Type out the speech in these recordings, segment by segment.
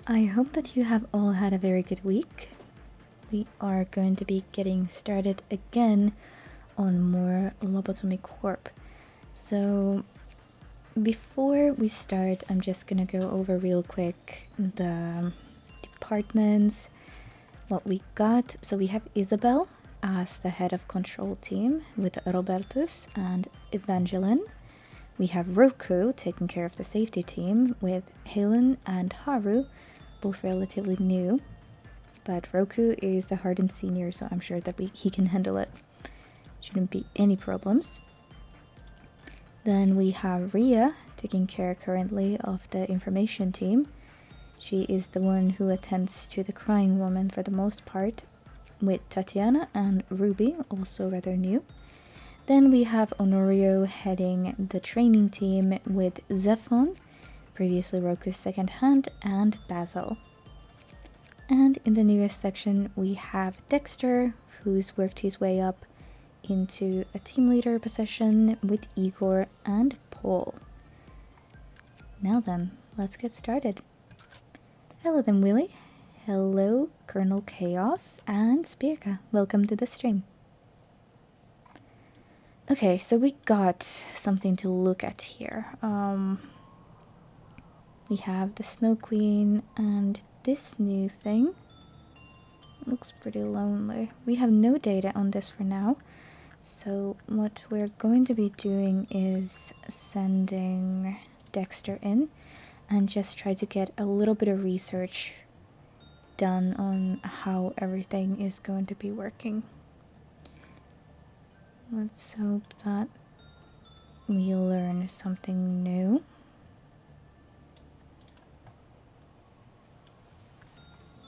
I hope that you have all had a very good week. We are going to be getting started again on more Lobotomy Corp. So before we start, I'm just gonna go over real quick the departments, what we got. So we have Isabel as the head of control team with Robertus and Evangeline. We have Roku taking care of the safety team with Helen and Haru, both relatively new. But Roku is a hardened senior, so I'm sure that he can handle it. Shouldn't be any problems. Then we have Ria taking care currently of the information team. She is the one who attends to the crying woman for the most part, with Tatiana and Ruby, also rather new. Then we have Honorio heading the training team with Zephon, previously Roku's second hand, and Basil. And in the newest section we have Dexter, who's worked his way up into a team leader position with Igor and Paul. Now then, let's get started. Hello then, Willy. Hello, Colonel Chaos and Spirka. Welcome to the stream. Okay, so we got something to look at here. We have the Snow Queen and this new thing. Looks pretty lonely. We have no data on this for now. So what we're going to be doing is sending Dexter in and just try to get a little bit of research done on how everything is going to be working. Let's hope that we learn something new.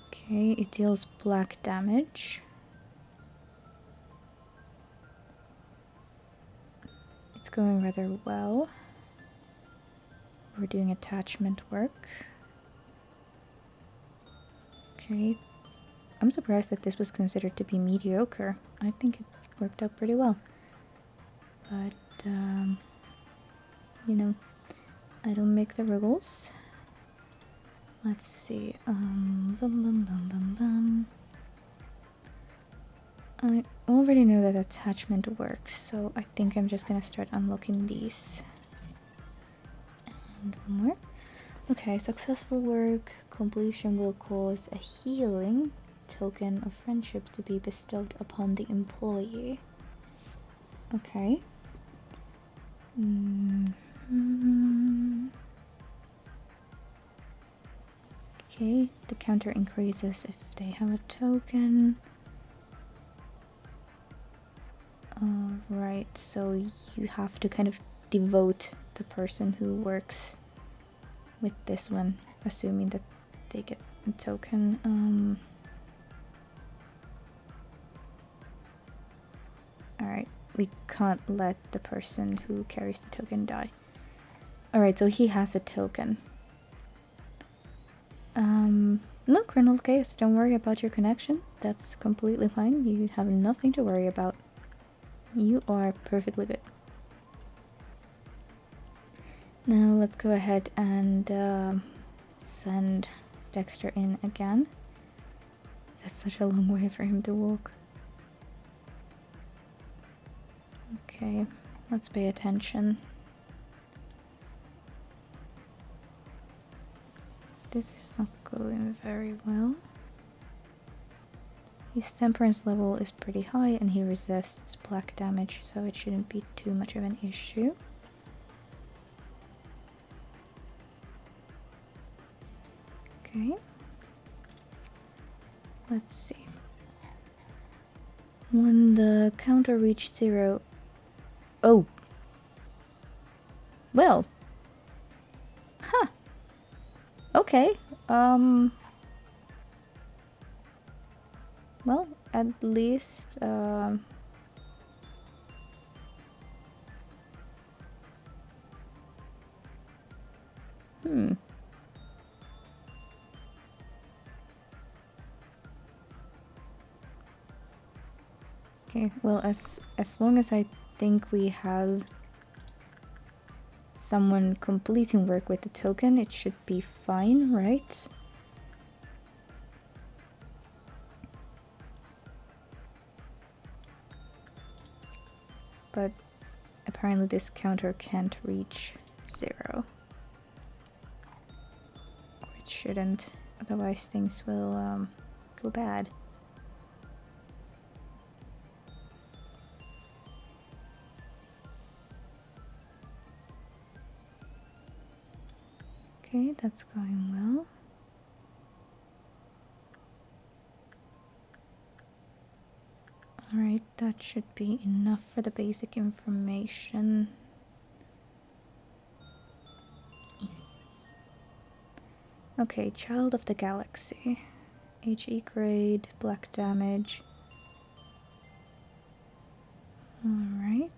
Okay, it deals black damage. It's going rather well. We're doing attachment work. Okay, I'm surprised that this was considered to be mediocre. I think it worked out pretty well. But, you know, I don't make the rules. Let's see, I already know that attachment works, so I think I'm just gonna start unlocking these. And one more. Okay, successful work. Completion will cause a healing token of friendship to be bestowed upon the employee. Okay. Okay, the counter increases if they have a token. Alright, so you have to kind of devote the person who works with this one, assuming that they get a token. Alright, we can't let the person who carries the token die. Alright, so he has a token. No, Colonel Chaos, don't worry about your connection. That's completely fine. You have nothing to worry about. You are perfectly good. Now let's go ahead and send Dexter in again. That's such a long way for him to walk. Okay, let's pay attention. This is not going very well. His temperance level is pretty high and he resists black damage, so it shouldn't be too much of an issue. Okay. Let's see. When the counter reached 0... Oh! Well. Huh. Okay. Well, at least, Okay, well, as long as I think we have someone completing work with the token, it should be fine, right? but apparently this counter can't reach 0. Or it shouldn't, otherwise things will go bad. Okay, that's going well. Alright, that should be enough for the basic information. Okay, Child of the Galaxy. HE grade, black damage. Alright.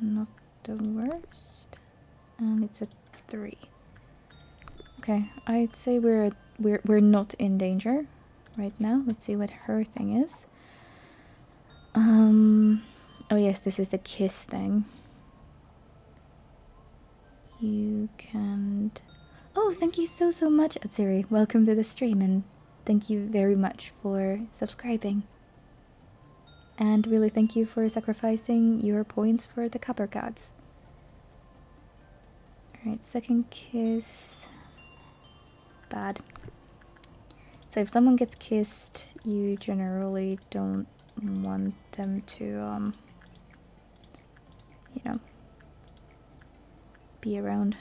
Not the worst. And it's a 3. Okay, I'd say we're not in danger right now. Let's see what her thing is. Oh yes, this is the kiss thing. You can't... Oh, thank you so much, Atsiri. Welcome to the stream, and thank you very much for subscribing. And really thank you for sacrificing your points for the copper gods. Alright, second kiss. Bad. So if someone gets kissed, you generally don't want them to, you know, be around.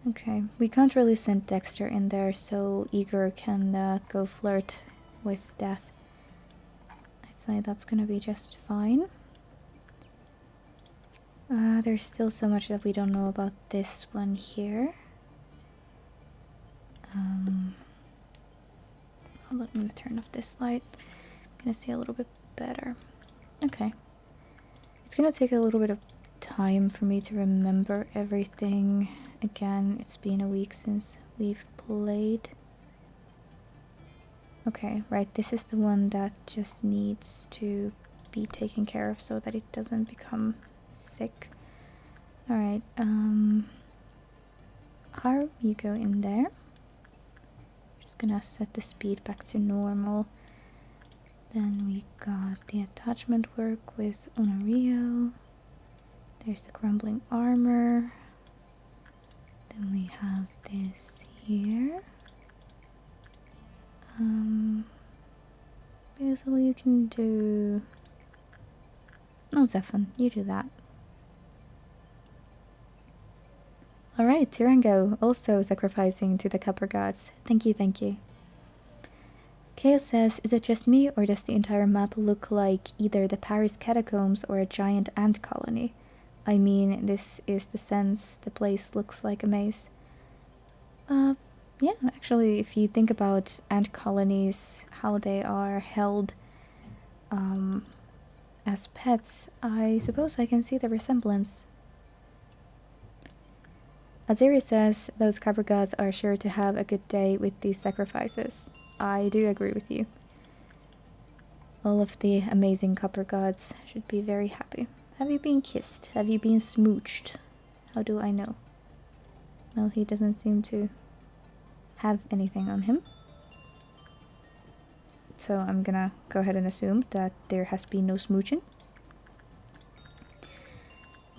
Okay, we can't really send Dexter in there, so Igor can go flirt with death. I'd say that's gonna be just fine. There's still so much that we don't know about this one here. Let me turn off this light. I'm gonna see a little bit better. Okay. It's gonna take a little bit of time for me to remember everything. Again, it's been a week since we've played. Okay, right, this is the one that just needs to be taken care of so that it doesn't become sick. Alright, Haru, you go in there. Just gonna set the speed back to normal. Then we got the attachment work with Honorio. There's the crumbling armor. Then we have this here. Basically you can do... No, Zephan, you do that. Alright, Tirango, also sacrificing to the copper gods. Thank you, thank you. Chaos says, is it just me, or does the entire map look like either the Paris catacombs or a giant ant colony? I mean, this is the sense the place looks like a maze. Yeah, actually, if you think about ant colonies, how they are held as pets, I suppose I can see the resemblance. Aziri says, those copper gods are sure to have a good day with these sacrifices. I do agree with you. All of the amazing copper gods should be very happy. Have you been kissed? Have you been smooched? How do I know? Well, he doesn't seem to have anything on him. So I'm gonna go ahead and assume that there has been no smooching.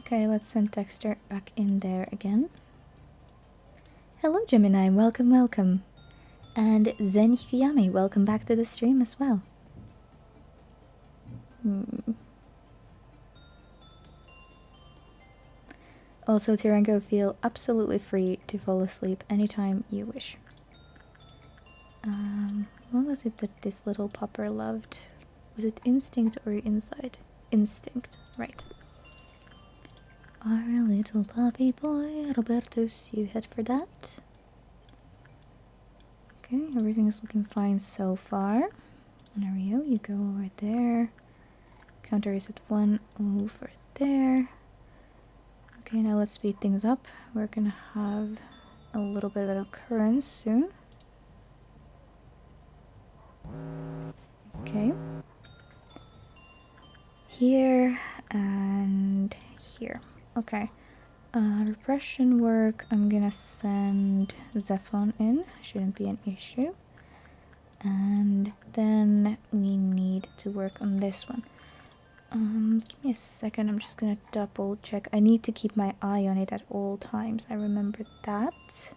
Okay, let's send Dexter back in there again. Hello Gemini, welcome, welcome. And Zen Hikuyami, welcome back to the stream as well. Also, Tirango, feel absolutely free to fall asleep anytime you wish. What was it that this little popper loved? Was it instinct or inside? Instinct, right. Our little puppy boy, Robertus, you head for that. Okay, everything is looking fine so far. Mario, you go over there. Counter is at 1 over there. Okay, now let's speed things up. We're gonna have a little bit of an occurrence soon. Okay. Here and here. Okay. Repression work, I'm gonna send Zephon in, shouldn't be an issue. And then we need to work on this one. Give me a second, I'm just gonna double check. I need to keep my eye on it at all times, I remember that.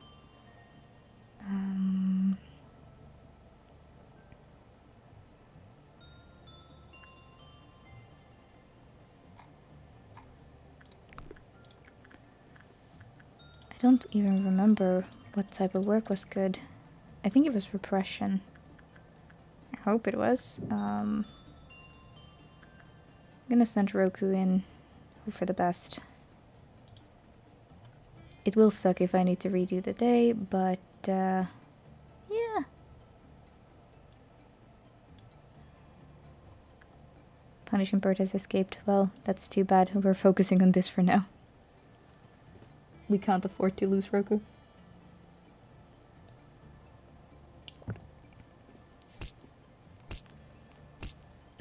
I don't even remember what type of work was good. I think it was repression. I hope it was. I'm gonna send Roku in. Hope for the best. It will suck if I need to redo the day, but yeah. Punishing Bird has escaped. Well, that's too bad. We're focusing on this for now. We can't afford to lose Roku.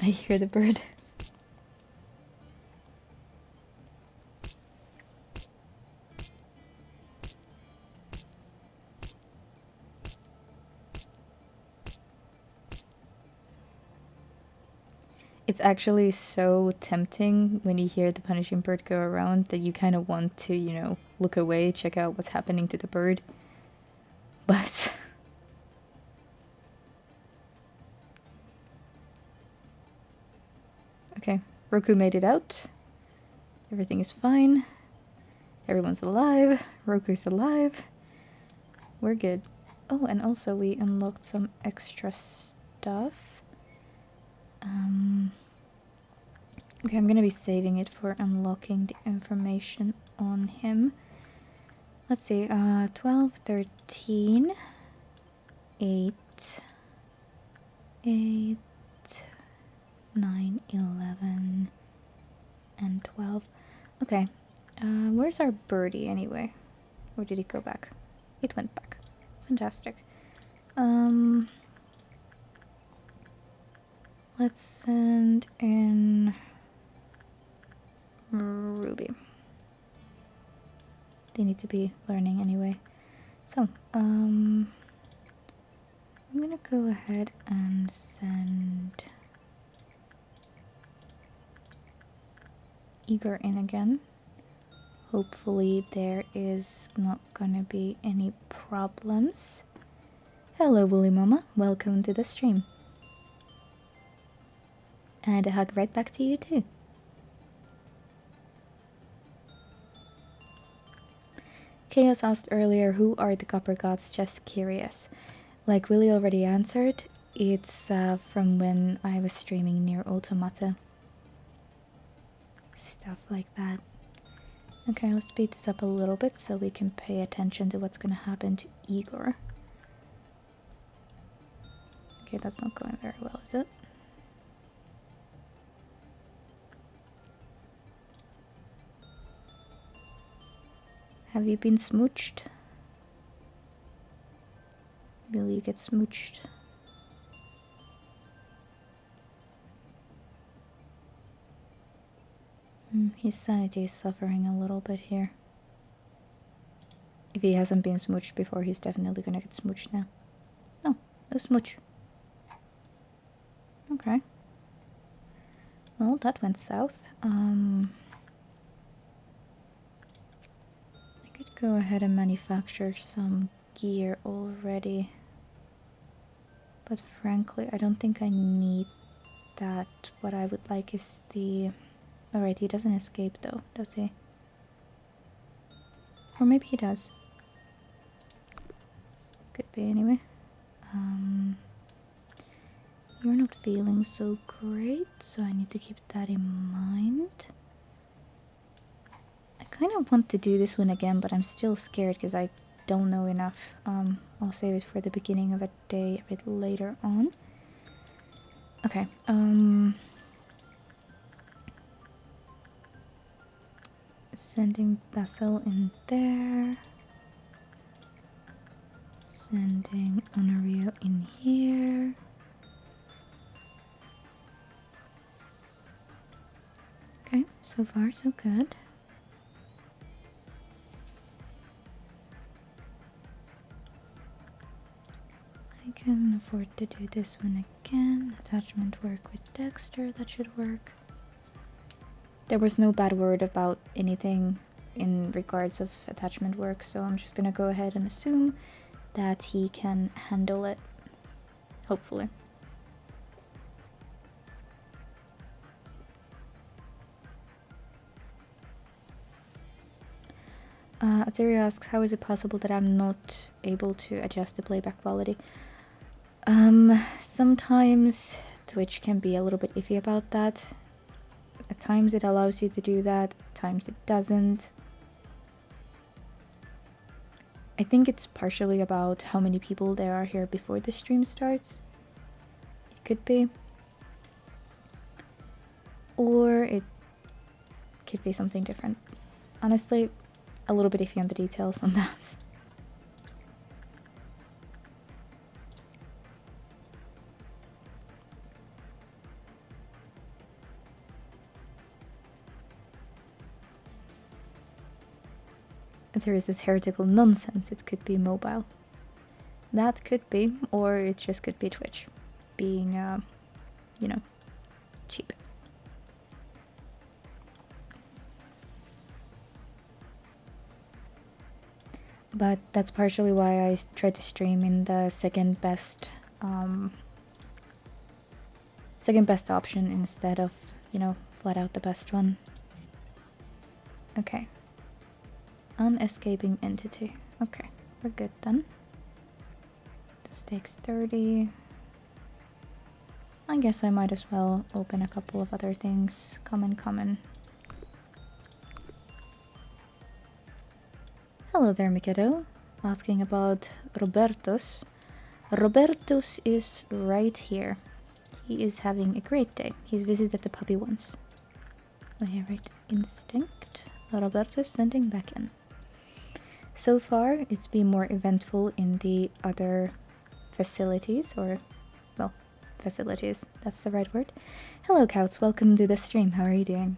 I hear the bird. It's actually so tempting when you hear the punishing bird go around that you kind of want to, you know, look away, check out what's happening to the bird. But okay, Roku made it out. Everything is fine. Everyone's alive. Roku's alive. We're good. Oh, and also we unlocked some extra stuff. Okay, I'm gonna be saving it for unlocking the information on him. Let's see, 12, 13, 8, 8, 9, 11, and 12. Okay, where's our birdie anyway? Or did it go back? It went back. Fantastic. Let's send in Ruby. They need to be learning anyway. So, I'm gonna go ahead and send Igor in again. Hopefully there is not gonna be any problems. Hello, Woolly Mama. Welcome to the stream. And a hug right back to you too. Chaos asked earlier, who are the Copper Gods? Just curious. Like Willie already answered, it's from when I was streaming near Automata. Stuff like that. Okay, let's speed this up a little bit so we can pay attention to what's gonna happen to Igor. Okay, that's not going very well, is it? Have you been smooched? Will you get smooched? His sanity is suffering a little bit here. If he hasn't been smooched before, he's definitely gonna get smooched now. No, no smooch. Okay. Well, that went south. I could go ahead and manufacture some gear already. But frankly, I don't think I need that. What I would like is the... Alright, he doesn't escape though, does he? Or maybe he does. Could be anyway. You're not feeling so great, so I need to keep that in mind. I kind of want to do this one again, but I'm still scared because I don't know enough. I'll save it for the beginning of a day a bit later on. Okay, sending Basil in there. Sending Honorio in here. Okay, so far so good. afford to do this one again. Attachment work with Dexter, that should work. There was no bad word about anything in regards of attachment work, so I'm just gonna go ahead and assume that he can handle it. Hopefully. Ateria asks, how is it possible that I'm not able to adjust the playback quality? Sometimes Twitch can be a little bit iffy about that. At times it allows you to do that, at times it doesn't. I think it's partially about how many people there are here before the stream starts. It could be. Or it could be something different. Honestly, a little bit iffy on the details on that. There is this heretical nonsense, it could be mobile. That could be, or it just could be Twitch being, you know, cheap. But that's partially why I tried to stream in the second best option instead of, you know, flat out the best one. Okay. Unescaping entity. Okay, we're good then. This takes 30. I guess I might as well open a couple of other things. Common. Hello there, Mikado. Asking about Robertus. Robertus is right here. He is having a great day. He's visited the puppy once. Oh yeah, right. Instinct. Robertus sending back in. So far, it's been more eventful in the other facilities, or, well, facilities, that's the right word. Hello, Couts, welcome to the stream, how are you doing?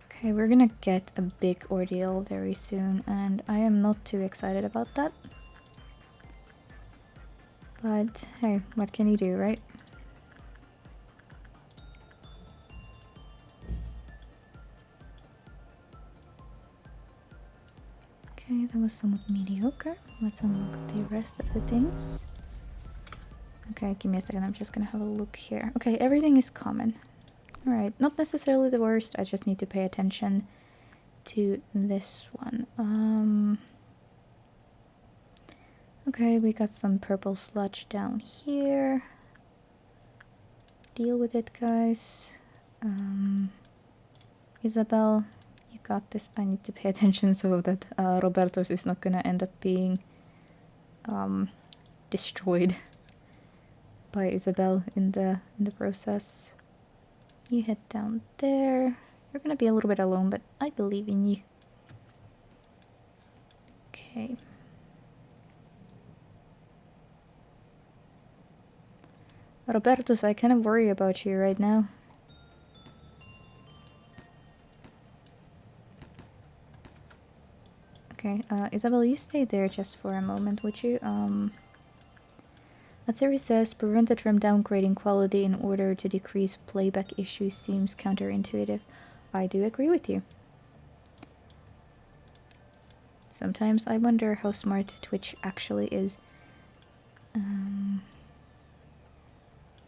Okay, we're gonna get a big ordeal very soon, and I am not too excited about that. But, hey, what can you do, right? Okay, that was somewhat mediocre. Let's unlock the rest of the things. Okay, give me a second, I'm just gonna have a look here. Okay, everything is common. Alright, not necessarily the worst, I just need to pay attention to this one. Okay, we got some purple sludge down here. Deal with it, guys. Isabel, you got this. I need to pay attention so that Roberto's is not gonna end up being destroyed by Isabel in the process. You head down there. You're gonna be a little bit alone, but I believe in you. Okay. Robertus, I kind of worry about you right now. Okay, Isabel, you stay there just for a moment, would you? Atsiri says, prevented from downgrading quality in order to decrease playback issues seems counterintuitive. I do agree with you. Sometimes I wonder how smart Twitch actually is.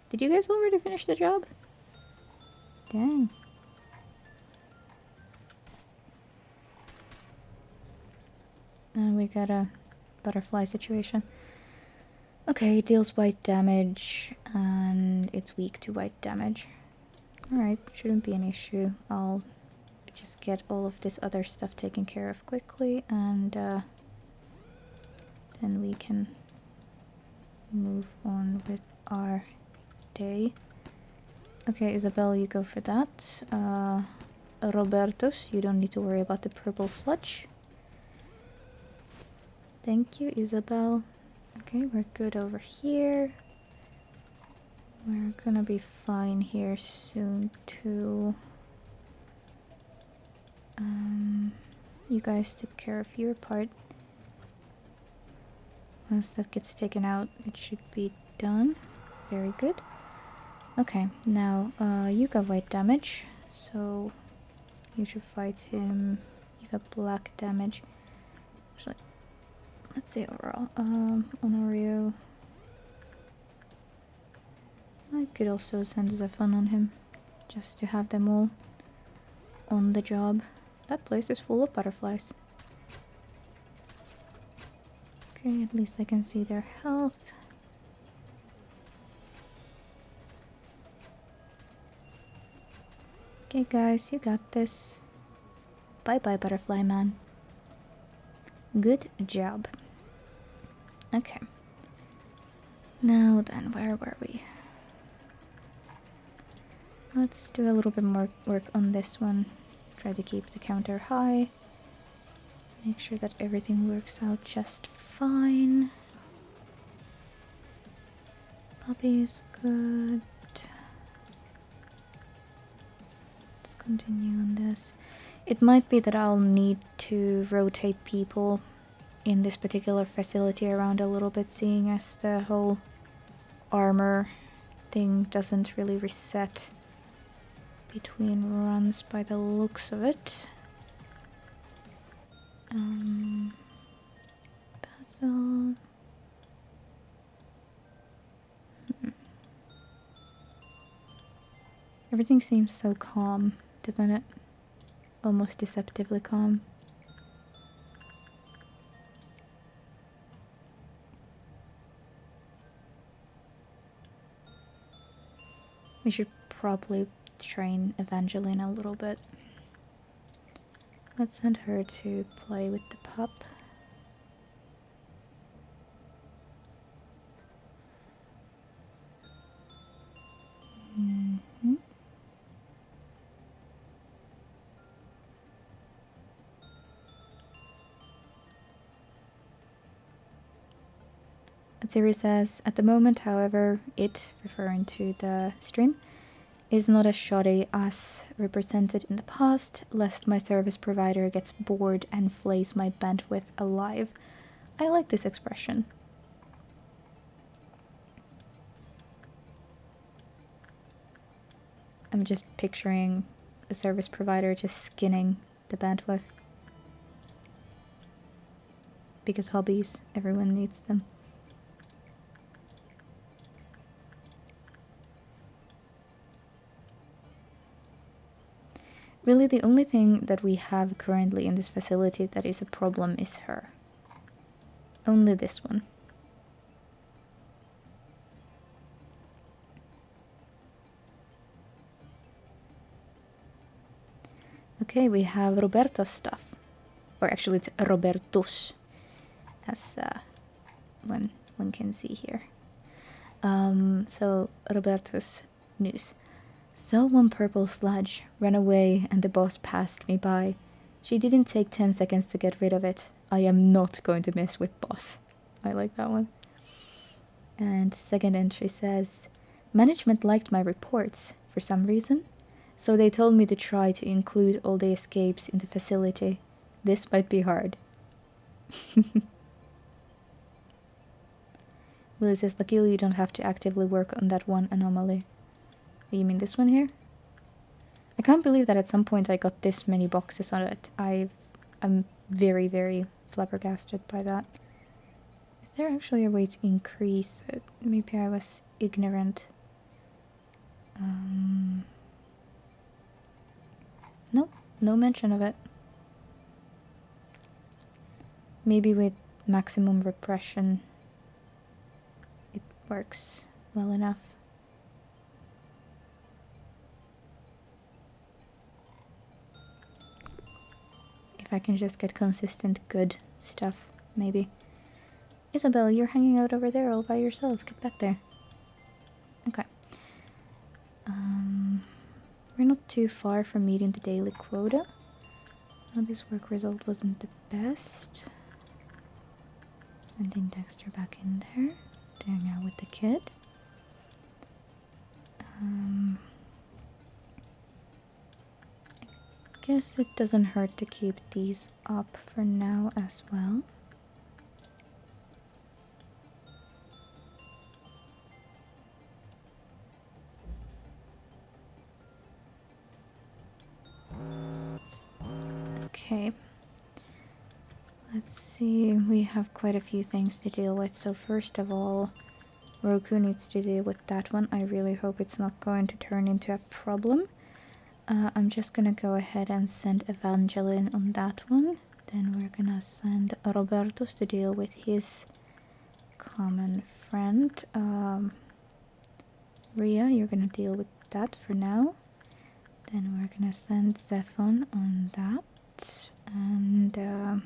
Did you guys already finish the job? Dang. We got a butterfly situation. Okay, it deals white damage, and it's weak to white damage. Alright, shouldn't be an issue. I'll just get all of this other stuff taken care of quickly, and then we can move on with our day. Okay, Isabel, you go for that. Robertus, you don't need to worry about the purple sludge. Thank you, Isabel. Okay, we're good over here. We're gonna be fine here soon, too. You guys took care of your part. Once that gets taken out, it should be done. Very good. Okay, now you got white damage, so you should fight him. You got black damage. Actually, let's see overall. Honorio. I could also send Zephon on him, just to have them all on the job. That place is full of butterflies. Okay, at least I can see their health. Okay guys, you got this. Bye bye butterfly man. Good job. Okay. Now then, where were we? Let's do a little bit more work on this one. Try to keep the counter high. Make sure that everything works out just fine. Puppy is good. Let's continue on this. It might be that I'll need to rotate people in this particular facility around a little bit, seeing as the whole armor thing doesn't really reset between runs by the looks of it. Puzzle. Everything seems so calm, doesn't it? Almost deceptively calm. We should probably train Evangeline a little bit. Let's send her to play with the pup. Atsiri says, at the moment, however, it, referring to the stream, is not as shoddy as represented in the past, lest my service provider gets bored and flays my bandwidth alive. I like this expression. I'm just picturing a service provider just skinning the bandwidth. Because hobbies, everyone needs them. Really, the only thing that we have currently in this facility that is a problem is her. Only this one. Okay, we have Roberto's stuff. Or actually it's Roberto's, as one can see here. So Roberto's news. Saw one purple sludge, ran away, and the boss passed me by. She didn't take 10 seconds to get rid of it. I am not going to mess with boss. I like that one. And second entry says, management liked my reports for some reason, so they told me to try to include all the escapes in the facility. This might be hard. Willie says, luckily you don't have to actively work on that one anomaly. You mean this one here? I can't believe that at some point I got this many boxes on it. I'm very, very flabbergasted by that. Is there actually a way to increase it? Maybe I was ignorant. Nope, no mention of it. Maybe with maximum repression it works well enough. If I can just get consistent good stuff, maybe. Isabel, you're hanging out over there all by yourself. Get back there. Okay. We're not too far from meeting the daily quota. Oh, this work result wasn't the best. Sending Dexter back in there to hang out with the kid. Guess it doesn't hurt to keep these up for now as well. Okay. Let's see, we have quite a few things to deal with. So first of all, Roku needs to deal with that one. I really hope it's not going to turn into a problem. I'm just gonna go ahead and send Evangeline on that one. Then we're gonna send Robertos to deal with his common friend. Ria, you're gonna deal with that for now. Then we're gonna send Zephon on that. And that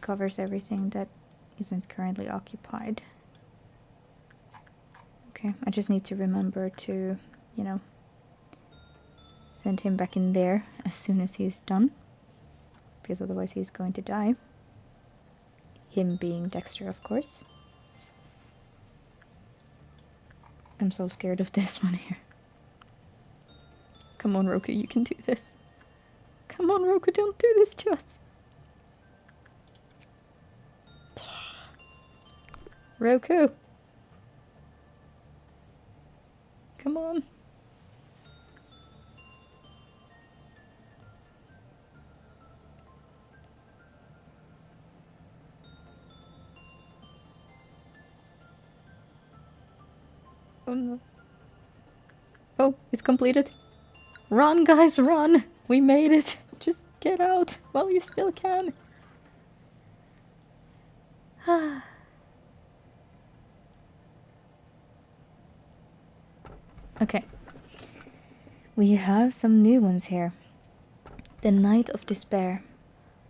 covers everything that isn't currently occupied. Okay, I just need to remember to, you know, send him back in there as soon as he's done. Because otherwise he's going to die. Him being Dexter, of course. I'm so scared of this one here. Come on, Roku, you can do this. Come on, Roku, don't do this to us. Roku! Come on. Oh no. Oh, it's completed. Run, guys, run! We made it! Just get out while you still can. Okay. We have some new ones here. The Night of Despair.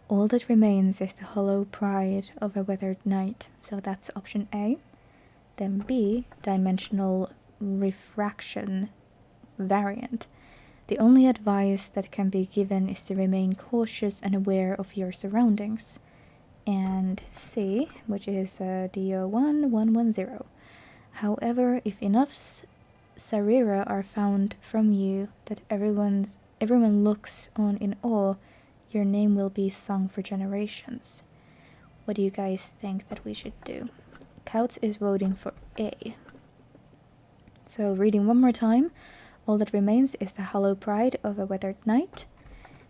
All that remains is the hollow pride of a weathered night. So that's option A. Then B, dimensional refraction variant. The only advice that can be given is to remain cautious and aware of your surroundings. And C, which is DO1110. However, if enough Sarira are found from you that everyone looks on in awe, your name will be sung for generations. What do you guys think that we should do? Couts is voting for A. So reading one more time. All that remains is the hollow pride of a weathered night.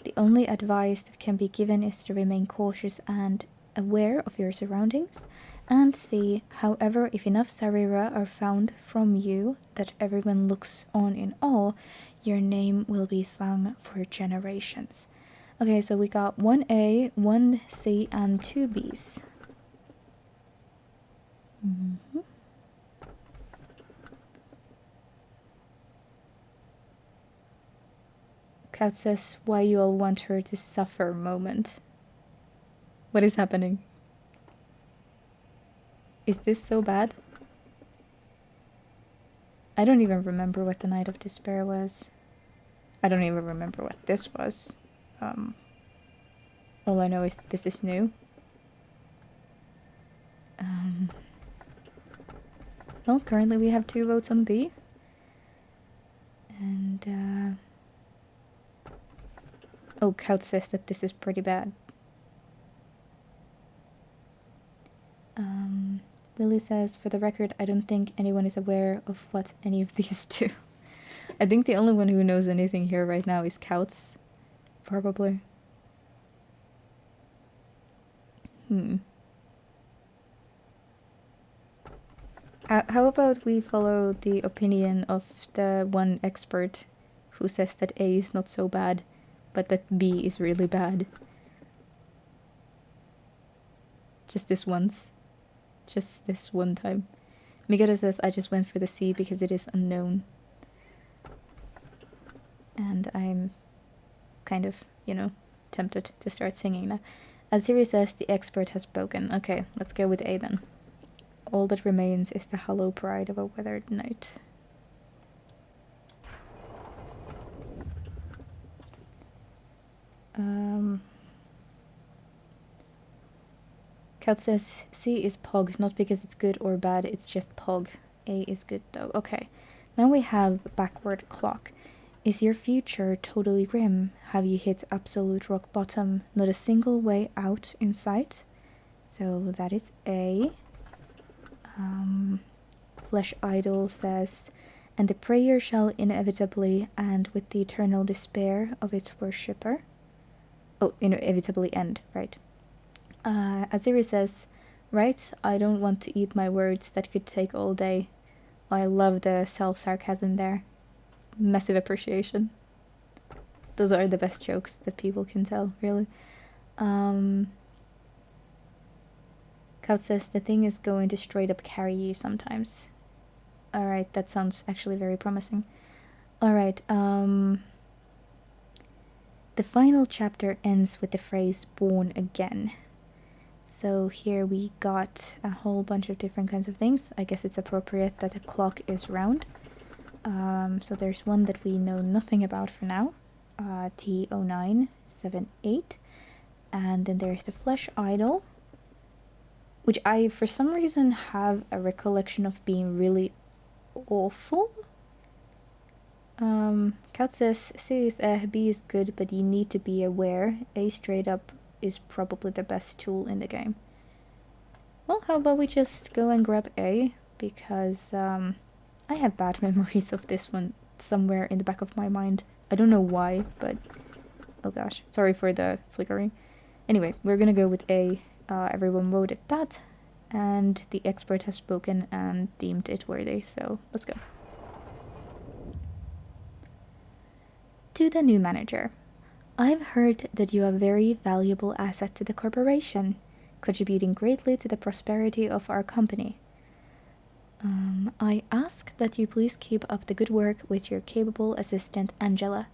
The only advice that can be given is to remain cautious and aware of your surroundings. And C, however, if enough Sarira are found from you that everyone looks on in awe, your name will be sung for generations. Okay, so we got 1A, 1C, and 2 Bs. Kat says, why you all want her to suffer moment. What is happening? Is this so bad? I don't even remember what the Night of Despair was. I don't even remember what this was. All I know is this is new. Well, currently we have 2 votes on B. And, oh, Kaut says that this is pretty bad. Willie says, for the record, I don't think anyone is aware of what any of these do. I think the only one who knows anything here right now is Kauts. Probably. How about we follow the opinion of the one expert who says that A is not so bad, but that B is really bad. Just this once. Just this one time. Migata says, I just went for the C because it is unknown. And I'm kind of, tempted to start singing now. As Siri says, the expert has spoken. Okay, let's go with A then. All that remains is the hollow pride of a weathered night. Kat says C is Pog, not because it's good or bad, it's just Pog. A is good though. Okay, now we have backward clock. Is your future totally grim? Have you hit absolute rock bottom? Not a single way out in sight? So that is A. Flesh Idol says, and the prayer shall inevitably end with the eternal despair of its worshipper. inevitably end, right? Aziri says, right, I don't want to eat my words, that could take all day. I love the self-sarcasm there. Massive appreciation. Those are the best jokes that people can tell, really. Kaut says, the thing is going to straight up carry you sometimes. Alright, that sounds actually very promising. Alright, the final chapter ends with the phrase, born again. So here we got a whole bunch of different kinds of things. I guess it's appropriate that the clock is round. So there's one that we know nothing about for now. T0978. And then there's the flesh idol, which I, for some reason, have a recollection of being really awful. Kaut says, C is B is good, but you need to be aware. A straight up is probably the best tool in the game. Well, how about we just go and grab A, because I have bad memories of this one somewhere in the back of my mind. I don't know why, but oh gosh, sorry for the flickering. Anyway, we're gonna go with A. Everyone voted that, and the expert has spoken and deemed it worthy, so let's go. To the new manager. I've heard that you are a very valuable asset to the corporation, contributing greatly to the prosperity of our company. I ask that you please keep up the good work with your capable assistant Angela.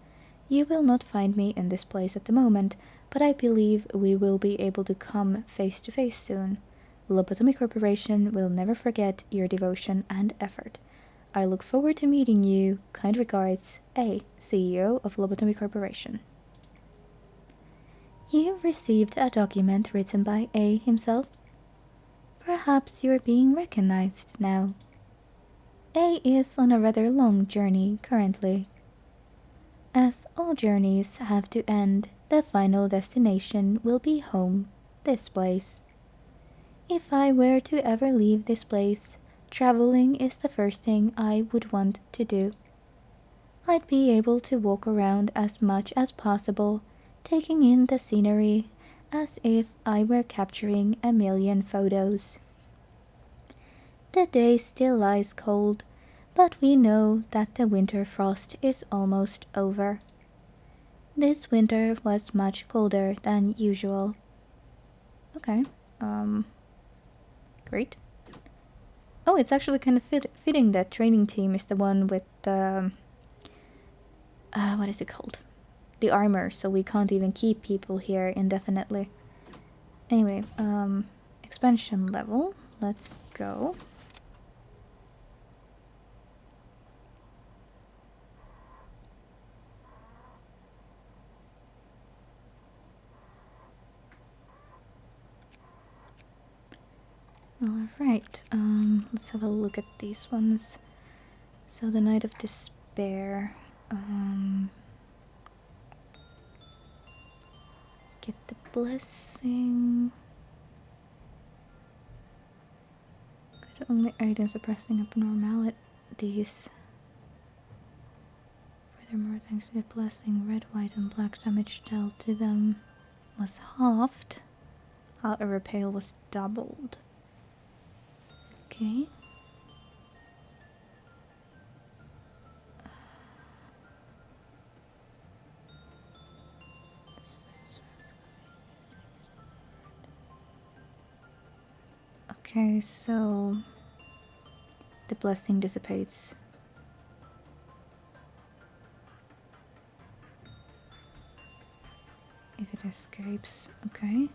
You will not find me in this place at the moment, but I believe we will be able to come face to face soon. Lobotomy Corporation will never forget your devotion and effort. I look forward to meeting you. Kind regards, A, CEO of Lobotomy Corporation. You received a document written by A himself. Perhaps you're being recognized now. A is on a rather long journey currently. As all journeys have to end, the final destination will be home, this place. If I were to ever leave this place, traveling is the first thing I would want to do. I'd be able to walk around as much as possible, taking in the scenery as if I were capturing a million photos. The day still lies cold, but we know that the winter frost is almost over. This winter was much colder than usual. Okay, great. Oh, it's actually kind of fitting that training team is the one with the... what is it called? The armor, so we can't even keep people here indefinitely. Anyway, expansion level. Let's go. Alright, let's have a look at these ones. So the Knight of Despair, get the blessing. Could only aid in suppressing abnormalities. Furthermore, thanks to the blessing, red, white, and black damage dealt to them was halved. However, pale was doubled. Okay. Okay, so the blessing dissipates. If it escapes, okay.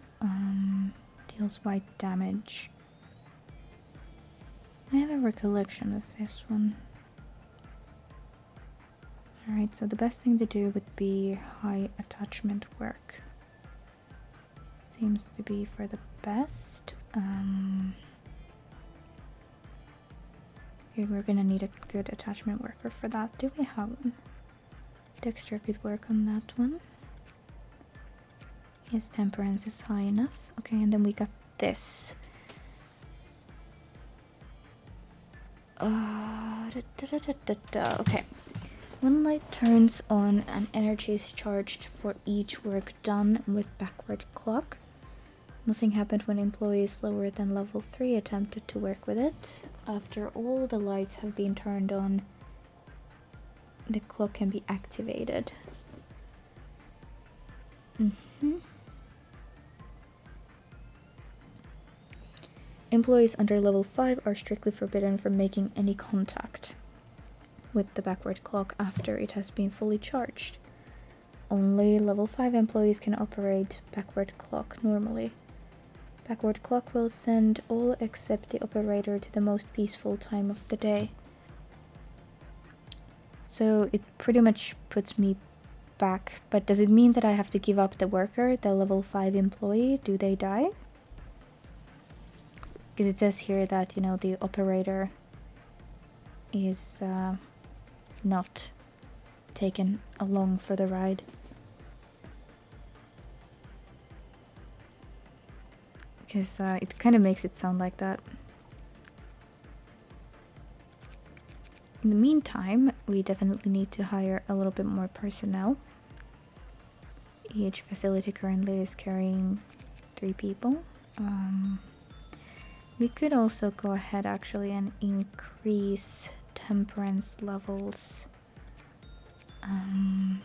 Deals white damage. I have a recollection of this one. Alright, so the best thing to do would be high attachment work. Seems to be for the best. Okay, we're gonna need a good attachment worker for that. Do we have one? Dexter could work on that one. His temperance is high enough. Okay, and then we got this. Okay. When light turns on and energy is charged for each work done with backward clock. Nothing happened when employees lower than level 3 attempted to work with it. After all the lights have been turned on, the clock can be activated. Employees under level 5 are strictly forbidden from making any contact with the backward clock after it has been fully charged. Only level 5 employees can operate backward clock normally. Backward clock will send all except the operator to the most peaceful time of the day. So it pretty much puts me back, but does it mean that I have to give up the worker, the level 5 employee? Do they die? Because it says here that, you know, the operator is not taken along for the ride. Because it kind of makes it sound like that. In the meantime, we definitely need to hire a little bit more personnel. Each facility currently is carrying 3 people. We could also go ahead actually and increase temperance levels. I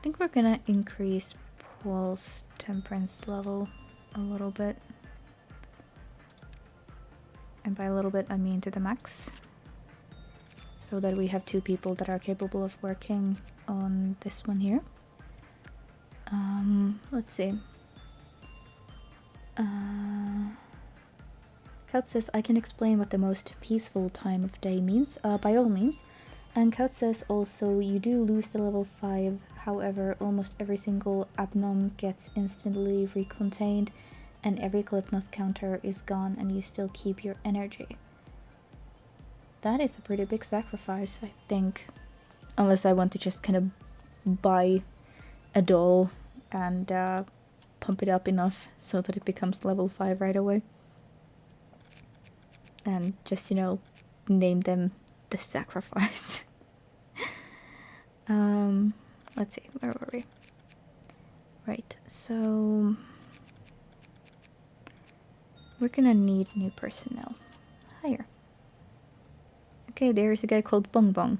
think we're gonna increase Paul's temperance level a little bit. And by a little bit, I mean to the max. So that we have 2 people that are capable of working on this one here. Let's see. Kaut says, I can explain what the most peaceful time of day means, by all means. And Kaut says also, you do lose the level 5, however, almost every single abnom gets instantly recontained, and every clip knot counter is gone, and you still keep your energy. That is a pretty big sacrifice, I think. Unless I want to just kind of buy a doll and pump it up enough so that it becomes level 5 right away. And just, you know, name them the sacrifice. Let's see, where were we? Right, so we're gonna need new personnel. Hire. Okay, there's a guy called Bong Bong.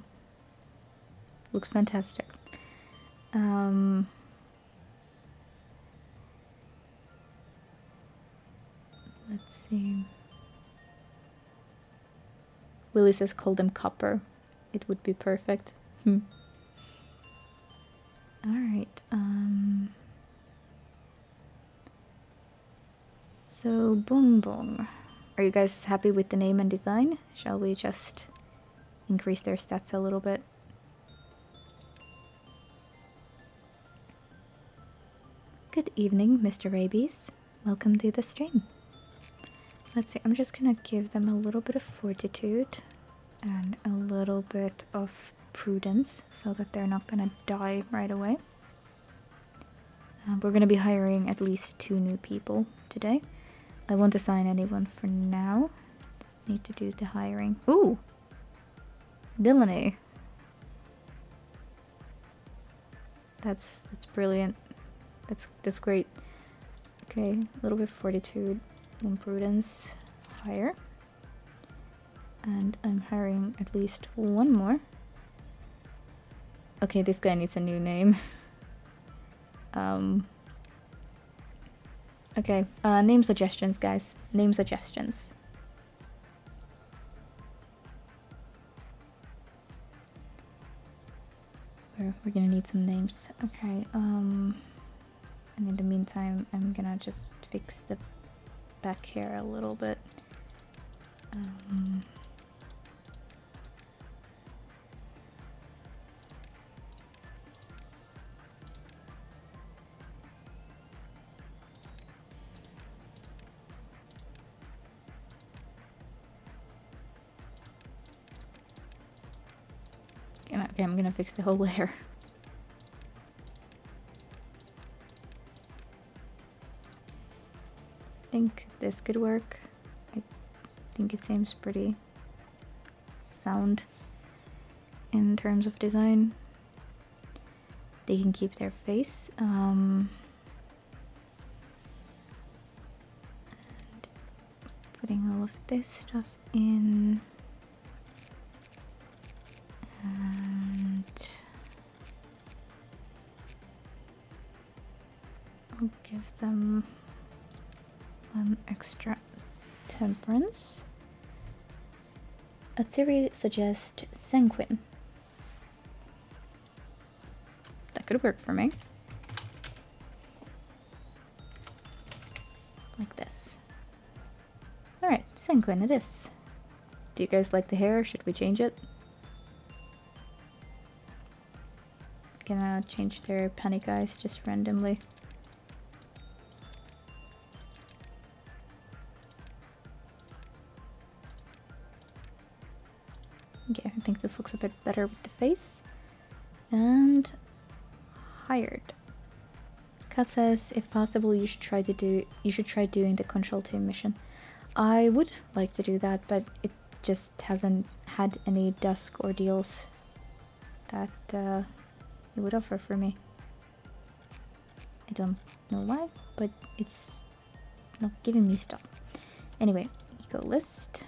Looks fantastic. Let's see. Willie says call them Copper. It would be perfect. Alright, so Bong Bong. Are you guys happy with the name and design? Shall we just increase their stats a little bit? Good evening, Mr. Rabies. Welcome to the stream. Let's see, I'm just gonna give them a little bit of fortitude and a little bit of prudence so that they're not gonna die right away. We're gonna be hiring at least 2 new people today. I won't assign anyone for now. Just need to do the hiring. Ooh! Delaney. That's brilliant. That's great. Okay, a little bit of fortitude and prudence. Hire. And I'm hiring at least 1 more. Okay, this guy needs a new name. Okay, name suggestions, guys. Name suggestions. We're gonna need some names. Okay, and in the meantime, I'm gonna just fix the back here a little bit. Okay, I'm gonna fix the whole layer. I think this could work. I think it seems pretty sound in terms of design. They can keep their face. And putting all of this stuff in. And I'll give them one extra temperance. A theory suggests sanguine. That could work for me. Like this. Alright, sanguine it is. Do you guys like the hair? Should we change it? Gonna change their panic eyes just randomly. Okay, I think this looks a bit better with the face. And hired. Kat says, if possible, you should try doing the control team mission. I would like to do that, but it just hasn't had any dusk ordeals that it would offer for me. I don't know why, but it's not giving me stuff. Anyway, eco list.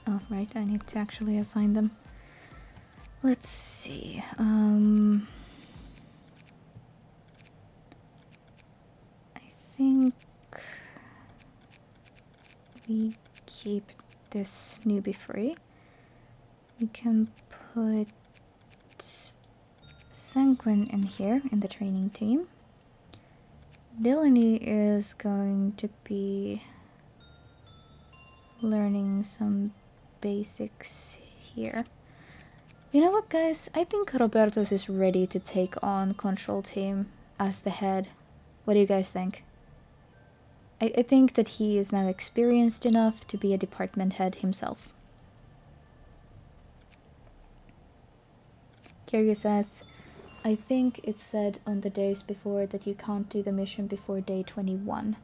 Oh, right, I need to actually assign them. Let's see. I think we keep this newbie free. We can put Sanguine in here in the training team. Delaney is going to be learning some basics here. You know what, guys? I think Roberto's is ready to take on control team as the head. What do you guys think? I think that he is now experienced enough to be a department head himself. Kyrio says, I think it said on the days before that you can't do the mission before day 21.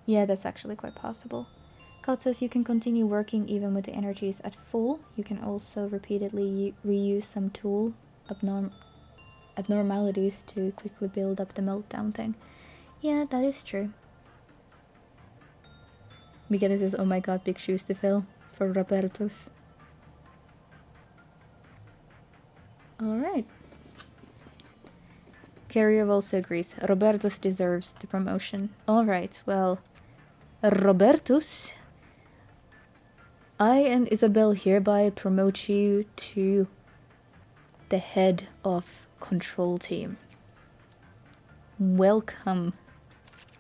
Yeah, that's actually quite possible. Kaut says you can continue working even with the energies at full. You can also repeatedly reuse some tool abnormalities to quickly build up the meltdown thing. Yeah, that is true. Miguel says, oh my god, big shoes to fill for Roberto's. Alright. Carrier also agrees. Robertus deserves the promotion. Alright, well, Robertus, I and Isabel hereby promote you to the head of control team. Welcome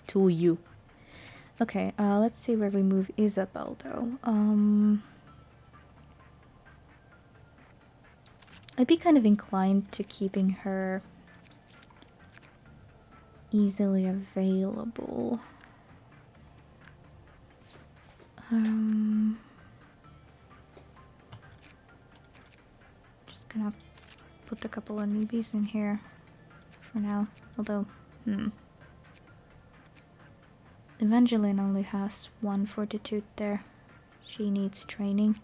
to you. Okay, let's see where we move Isabel though. I'd be kind of inclined to keeping her easily available. Just gonna put a couple of newbies in here for now. Although, Evangeline only has one fortitude there. She needs training.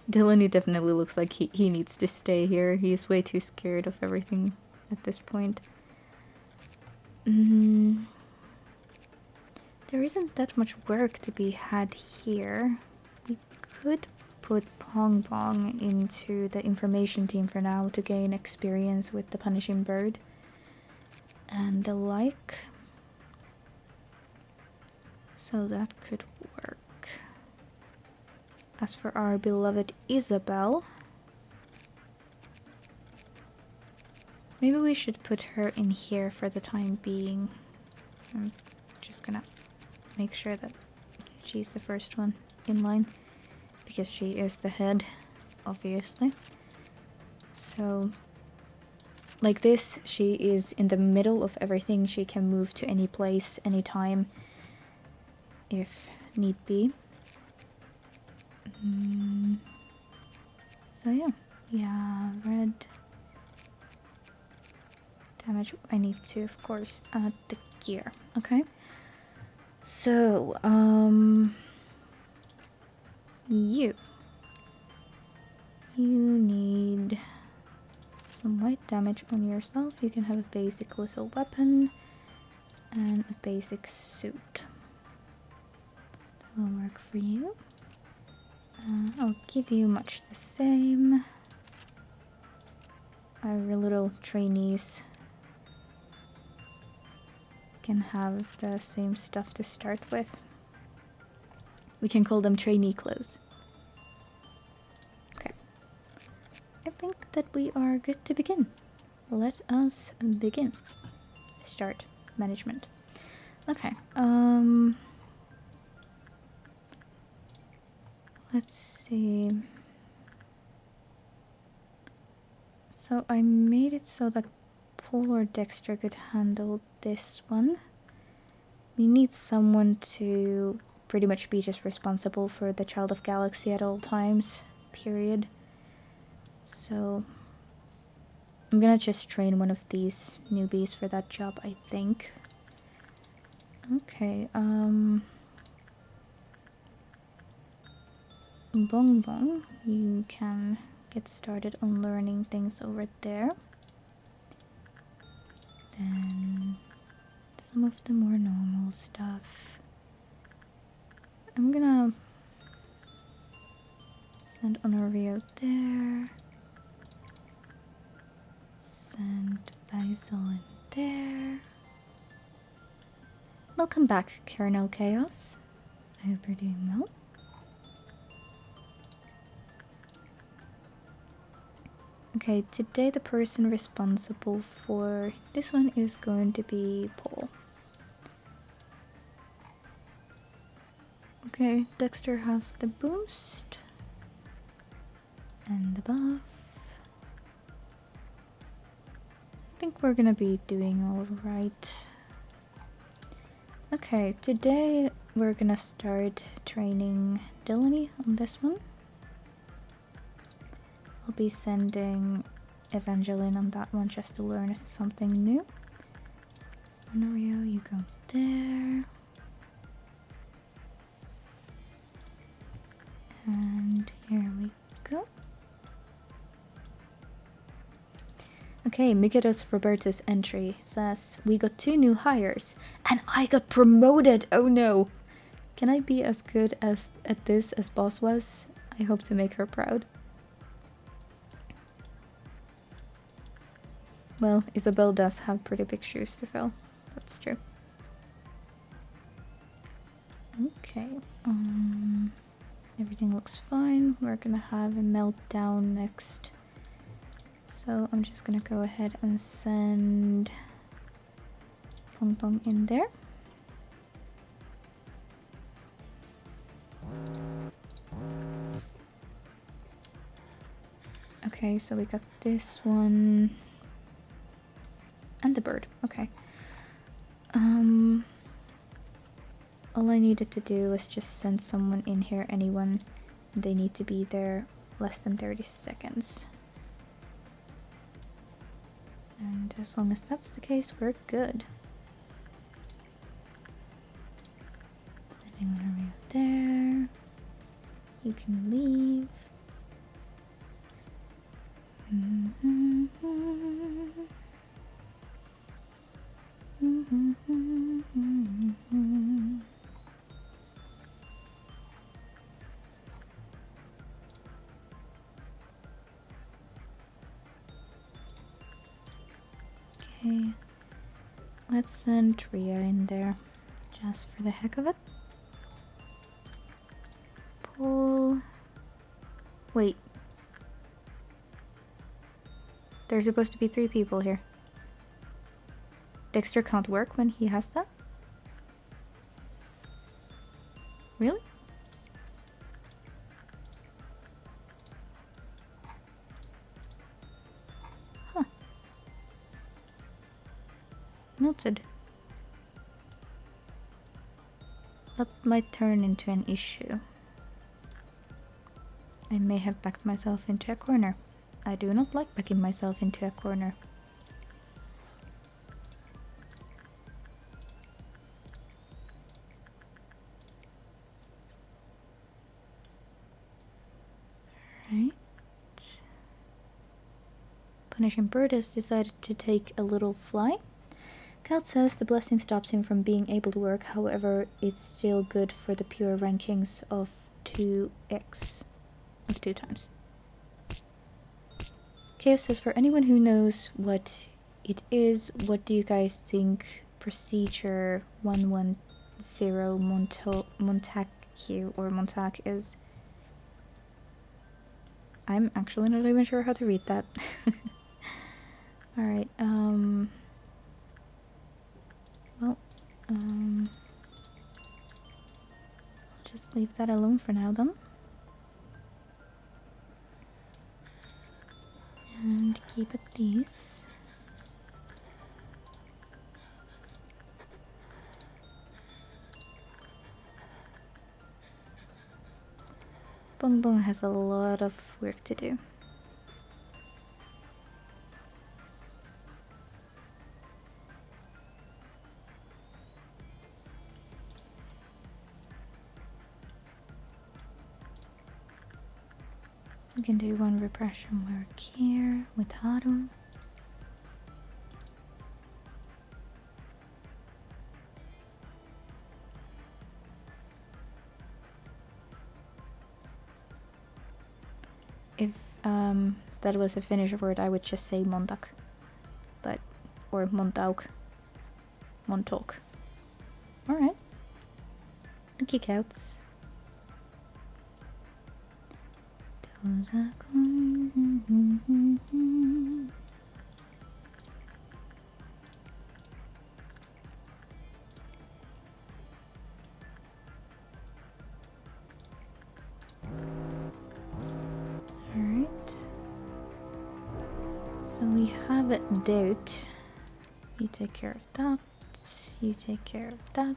Delaney definitely looks like he needs to stay here. He is way too scared of everything at this point. There isn't that much work to be had here. We could put Pong Pong into the information team for now to gain experience with the punishing bird and the like. So that could work. As for our beloved Isabel, maybe we should put her in here for the time being. I'm just gonna make sure that she's the first one in line, because she is the head, obviously. So, like this, she is in the middle of everything. She can move to any place, anytime, if need be. So yeah, red damage. I need to, of course, add the gear. Okay. So, you need some light damage on yourself. You can have a basic little weapon and a basic suit. That will work for you. I'll give you much the same. Our little trainees can have the same stuff to start with. We can call them trainee clothes. Okay. I think that we are good to begin. Let us begin. Start management. Okay. Let's see. So I made it so that Paul or Dexter could handle this one. We need someone to pretty much be just responsible for the Child of Galaxy at all times, period. So I'm gonna just train one of these newbies for that job, I think. Okay, Bong Bong, you can get started on learning things over there. Then some of the more normal stuff. I'm gonna send Honorio there. Send Basil in there. Welcome back, Colonel Chaos. I hope you're doing well. Okay, today the person responsible for this one is going to be Paul. Okay, Dexter has the boost and the buff. I think we're gonna be doing alright. Okay, today we're gonna start training Delaney on this one. I'll be sending Evangeline on that one just to learn something new. Honorio, you go there. And here we go. Okay, Mikados Roberto's entry says, we got 2 new hires, and I got promoted! Oh no! Can I be as good at this as Boss was? I hope to make her proud. Well, Isabel does have pretty big shoes to fill. That's true. Okay, everything looks fine. We're gonna have a meltdown next. So I'm just gonna go ahead and send Pong Pong in there. Okay, so we got this one. And the bird, okay. All I needed to do was just send someone in here, anyone. They need to be there less than 30 seconds. And as long as that's the case, we're good. Sending one over there. You can leave. Okay, let's send Ria in there, just for the heck of it. Pull. Wait. There's supposed to be 3 people here. Dexter can't work when he has that? Really? Huh. Noted. That might turn into an issue. I may have backed myself into a corner. I do not like backing myself into a corner. punishing bird has decided to take a little fly. Cout says the blessing stops him from being able to work, however, it's still good for the pure rankings of 2x, of 2 times. Chaos says, for anyone who knows what it is, what do you guys think procedure 110 Montague is? I'm actually not even sure how to read that. Alright, well, I'll just leave that alone for now then. And keep it these. Bong Bong has a lot of work to do. We can do 1 repression work here with Haru. If that was a Finnish word, I would just say Montak. But, or Montauk. Montauk. Alright. Thank you, Couts. Alright. So we have it doubt. You take care of that. You take care of that.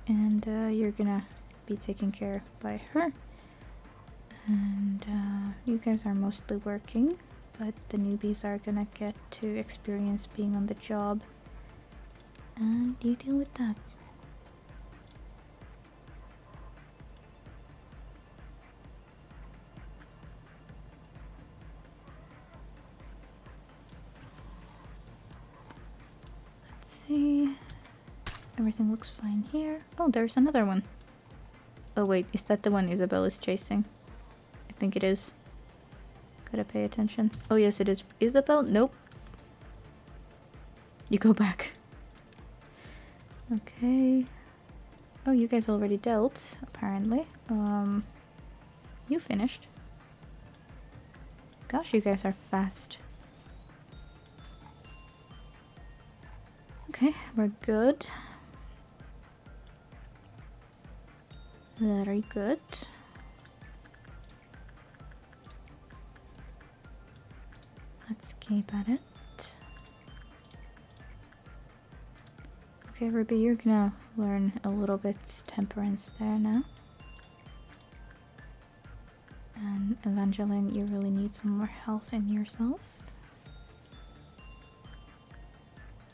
And you're gonna be taken care by her. And you guys are mostly working, but the newbies are gonna get to experience being on the job. And you deal with that. Let's see. Everything looks fine here. Oh, there's another one. Oh wait, is that the one Isabel is chasing? I think it is. Gotta pay attention. Oh yes, it is. Isabel? Nope. You go back. Okay. Oh, you guys already dealt, apparently. You finished. Gosh, you guys are fast. Okay, we're good. Very good. Let's keep at it. Okay, Ruby, you're gonna learn a little bit temperance there now. And Evangeline, you really need some more health in yourself.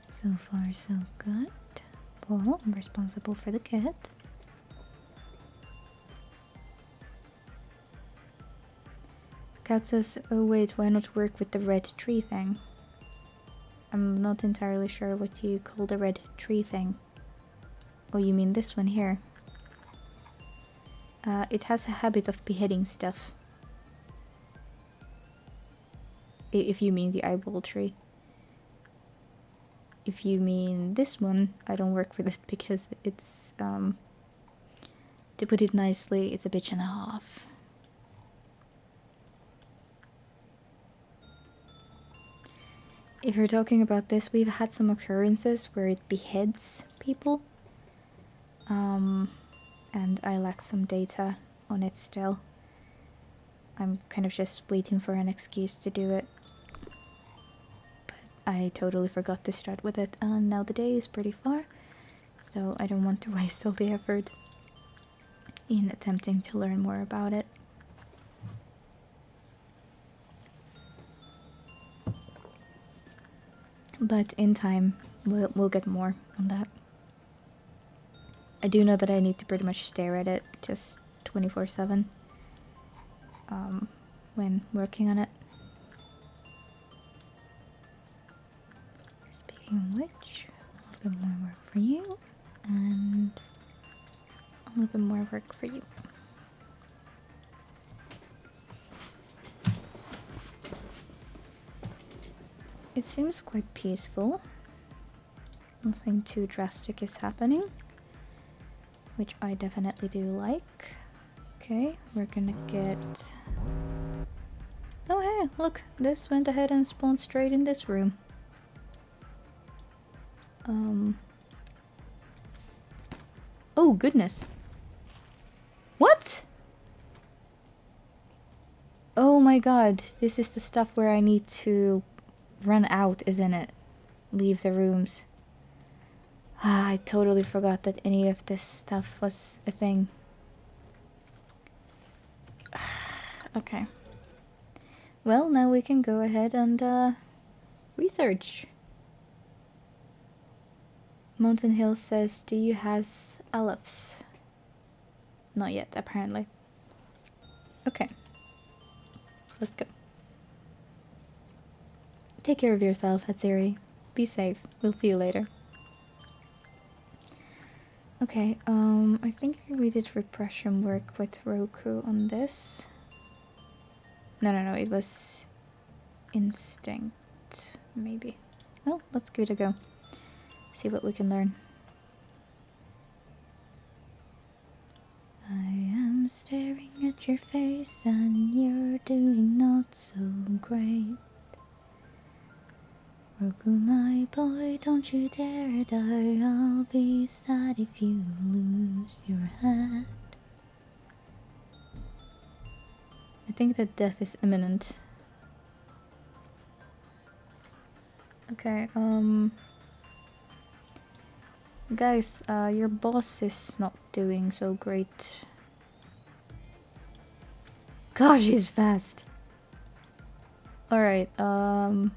So far, so good. Paul, I'm responsible for the kid. Cat says, oh wait, why not work with the red tree thing? I'm not entirely sure what you call the red tree thing. Oh, you mean this one here? It has a habit of beheading stuff. If you mean the eyeball tree. If you mean this one, I don't work with it because it's, to put it nicely, it's a bitch and a half. If you're talking about this, we've had some occurrences where it beheads people. And I lack some data on it still. I'm kind of just waiting for an excuse to do it. But I totally forgot to start with it, and now the day is pretty far, so I don't want to waste all the effort in attempting to learn more about it. But in time, we'll get more on that. I do know that I need to pretty much stare at it just 24/7. when working on it. Speaking of which, a little bit more work for you, and a little bit more work for you. It seems quite peaceful. Nothing too drastic is happening, which I definitely do like. Okay, we're gonna get... Oh hey, look, this went ahead and spawned straight in this room. Oh goodness. What? Oh my god, this is the stuff where I need to run out, isn't it? Leave the rooms. Ah, I totally forgot that any of this stuff was a thing. Okay. Well, now we can go ahead and research. Mountain Hill says, do you has Aleph? Not yet, apparently. Okay. Let's go. Take care of yourself, Hatsiri. Be safe. We'll see you later. Okay, I think we did repression work with Roku on this. No, it was instinct, maybe. Well, let's give it a go. See what we can learn. I am staring at your face and you're doing not so great. Roku, my boy, don't you dare die. I'll be sad if you lose your head. I think that death is imminent. Okay, guys, your boss is not doing so great. Gosh, he's fast. Alright, oh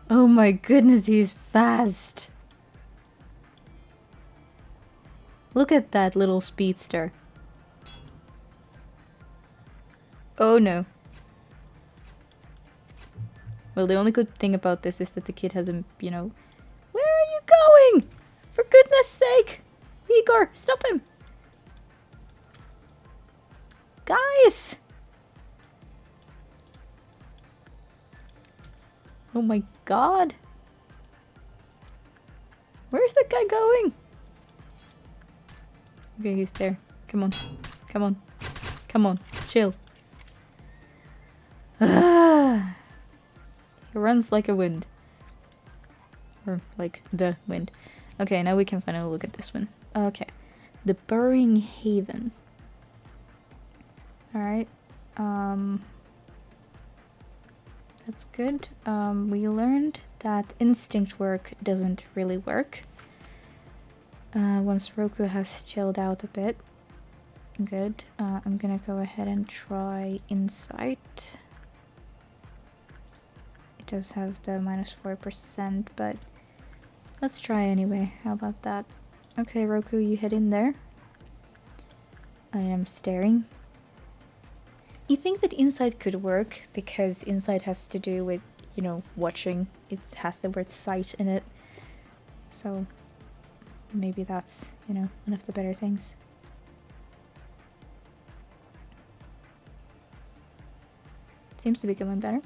my goodness, he's fast. Look at that little speedster. Oh no. Well, the only good thing about this is that the kid hasn't, you know... Where are you going? For goodness sake! Igor, stop him! Guys! Oh my god. Where's that guy going? Okay, he's there. Come on. Come on. Come on. Chill. Ah. He runs like a wind. Or like the wind. Okay, now we can finally look at this one. Okay. The Burying Haven. Alright. That's good. We learned that instinct work doesn't really work. Once Roku has chilled out a bit. Good. I'm gonna go ahead and try Insight. It does have the -4%, but let's try anyway. How about that? Okay, Roku, you head in there. I am staring. You think that Insight could work because Insight has to do with, you know, watching. It has the word sight in it. So maybe that's, you know, one of the better things. It seems to be going better.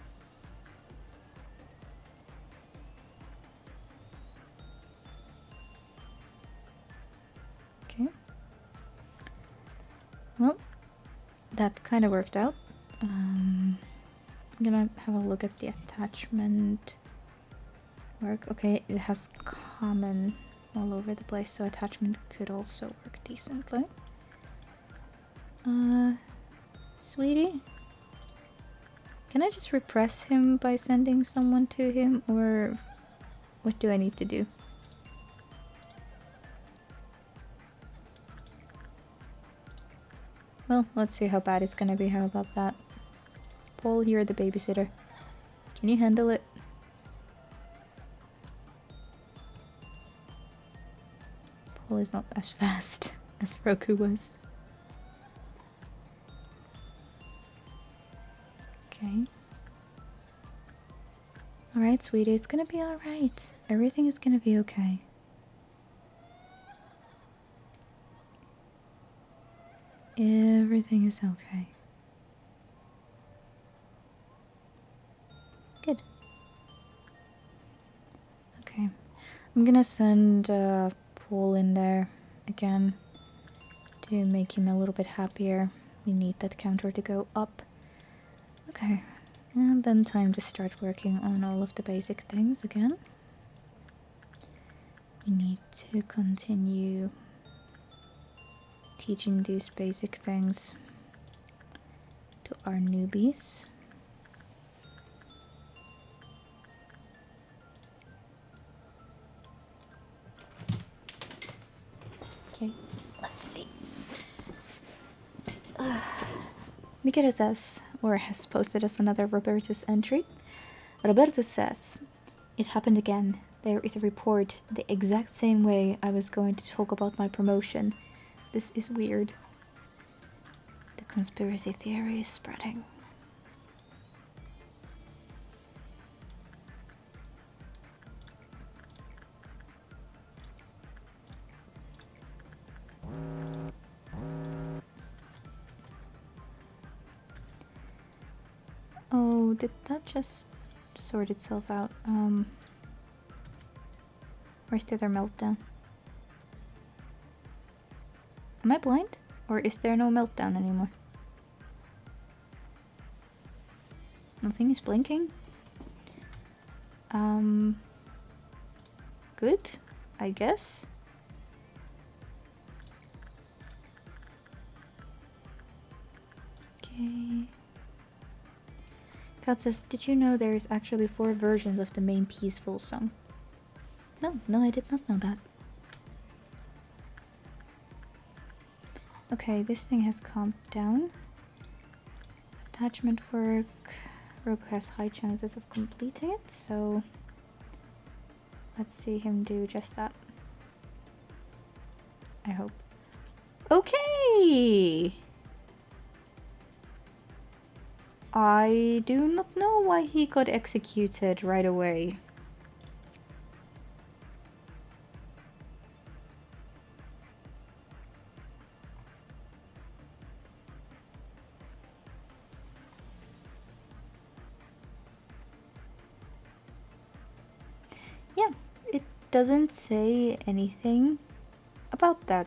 Okay. Well, that kind of worked out. I'm gonna have a look at the attachment work. Okay, it has common all over the place, so attachment could also work decently. Sweetie? Can I just repress him by sending someone to him, or what do I need to do? Well, let's see how bad it's gonna be. How about that? Paul, you're the babysitter. Can you handle it? Paul is not as fast. as Roku was. Okay. Alright, sweetie, it's gonna be alright. Everything is gonna be okay. Everything is okay. Good. Okay. I'm gonna send Paul in there again to make him a little bit happier. We need that counter to go up. Okay. And then time to start working on all of the basic things again. We need to continue teaching these basic things to our newbies. Okay, let's see. Mikita says, or has posted us another Roberto's entry. Roberto says, "It happened again. There is a report the exact same way I was going to talk about my promotion. This is weird. The conspiracy theory is spreading." Oh, did that just sort itself out? Where's the other meltdown? Am I blind? Or is there no meltdown anymore? Nothing is blinking? Good, I guess. Okay. Kat says, "Did you know there is actually 4 versions of the main peaceful song?" No, I did not know that. Okay, this thing has calmed down. Attachment work. Roku has high chances of completing it, so let's see him do just that. I hope. Okay! I do not know why he got executed right away. Yeah, it doesn't say anything about that.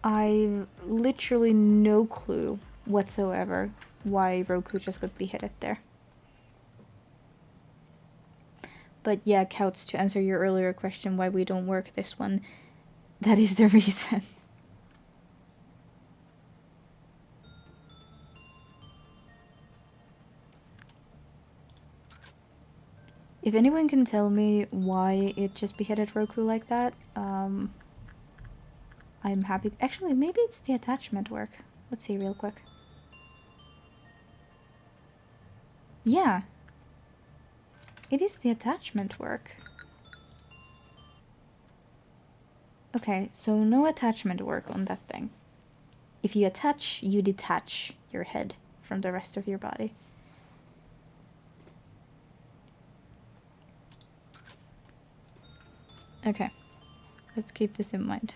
I've literally no clue whatsoever why Roku just got beheaded there. But yeah, Couts, to answer your earlier question why we don't work this one, that is the reason. If anyone can tell me why it just beheaded Roku like that, I'm happy. Actually, maybe it's the attachment work. Let's see real quick. Yeah. It is the attachment work. Okay, so no attachment work on that thing. If you attach, you detach your head from the rest of your body. Okay, let's keep this in mind.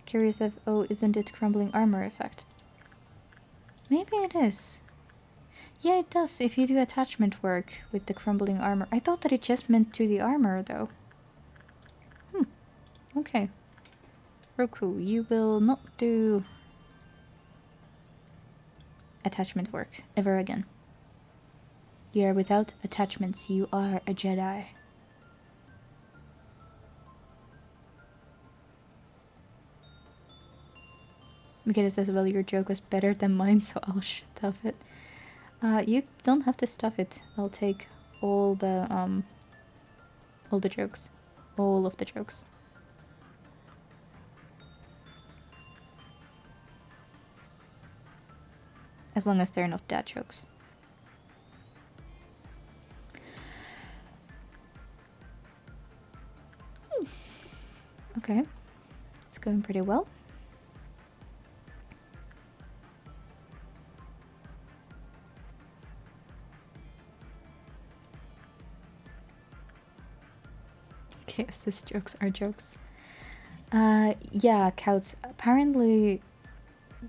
Curious if, oh, isn't it crumbling armor effect? Maybe it is. Yeah, it does if you do attachment work with the crumbling armor. I thought that it just meant to the armor, though. Okay. Roku, you will not do attachment work ever again. You are without attachments. You are a Jedi. Mikita says, well, your joke was better than mine, so I'll stuff it. You don't have to stuff it. I'll take all the jokes. All of the jokes. As long as they're not dad jokes. Okay, it's going pretty well. Okay, assist jokes are jokes. Yeah, Couts. Apparently,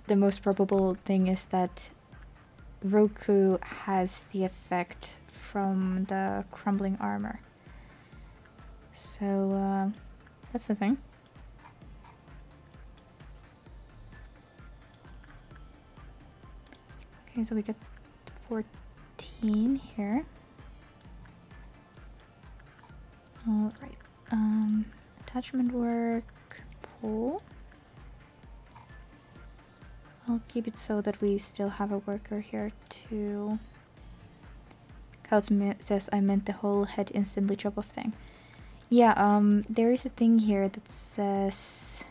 the most probable thing is that Roku has the effect from the crumbling armor. So, that's the thing. Okay, so we get 14 here. Alright. Attachment work, pull. I'll keep it so that we still have a worker here too. Couch says I meant the whole head instantly chop off thing. Yeah, there is a thing here that says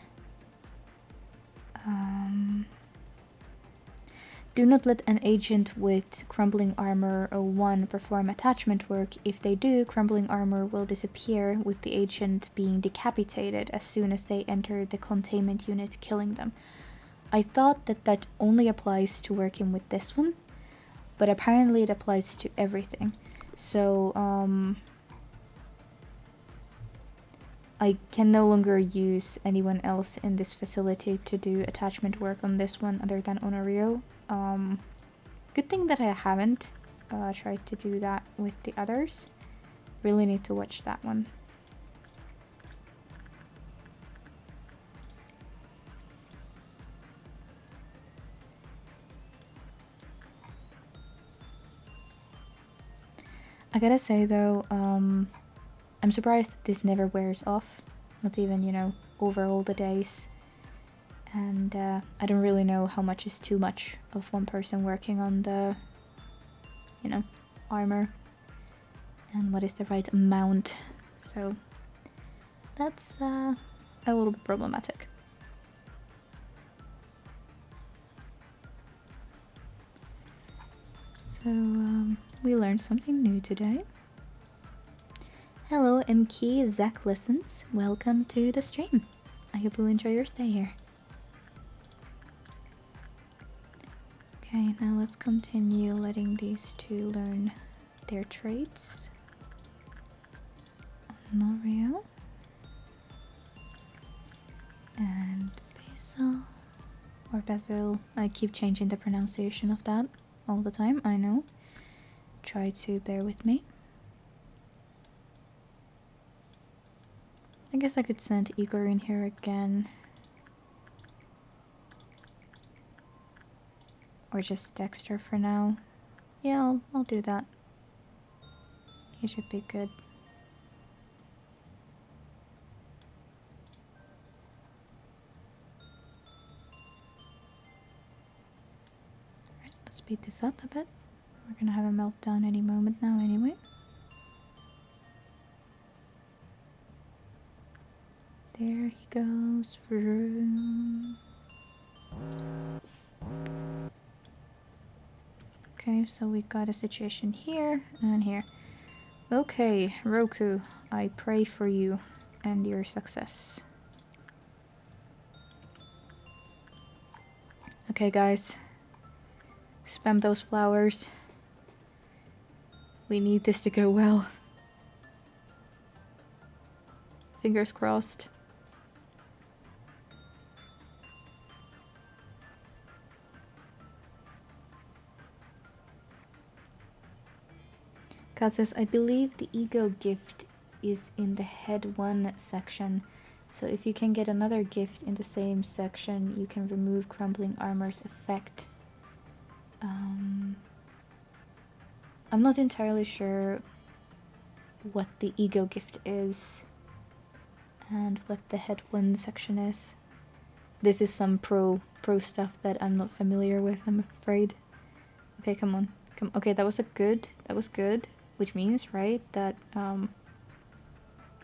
do not let an agent with crumbling armor 01 perform attachment work. If they do, crumbling armor will disappear with the agent being decapitated as soon as they enter the containment unit, killing them. I thought that that only applies to working with this one, but apparently it applies to everything. So, I can no longer use anyone else in this facility to do attachment work on this one other than Honorio. Good thing that I haven't tried to do that with the others. Really need to watch that one. I gotta say though, I'm surprised that this never wears off. Not even, you know, over all the days. And I don't really know how much is too much of one person working on the, you know, armor. And what is the right amount. So that's a little bit problematic. So we learned something new today. Hello MK, Zach Listens. Welcome to the stream. I hope you'll enjoy your stay here. Okay, now let's continue letting these two learn their traits. Norio and Basil, or Basil. I keep changing the pronunciation of that all the time, I know. Try to bear with me. I guess I could send Igor in here again. Or just Dexter for now. Yeah, I'll do that. He should be good. Alright, let's speed this up a bit. We're gonna have a meltdown any moment now anyway. There he goes. Okay, so we got a situation here and here. Okay, Roku, I pray for you and your success. Okay, guys. Spam those flowers. We need this to go well. Fingers crossed. Kat says, I believe the ego gift is in the head 1 section, so if you can get another gift in the same section, you can remove crumbling armor's effect. I'm not entirely sure what the ego gift is and what the head 1 section is. This is some pro stuff that I'm not familiar with, I'm afraid. Okay, come on. Okay, that was good. Which means, right, that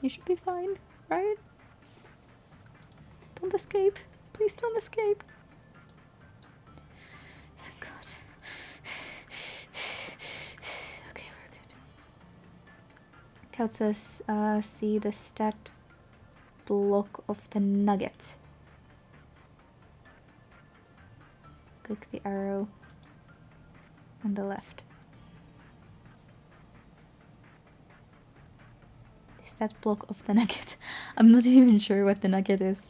you should be fine, right? Don't escape. Please don't escape. Thank God. Cal says, see the stat block of the nugget. Click the arrow on the left. The stat block of the nugget. I'm not even sure what the nugget is.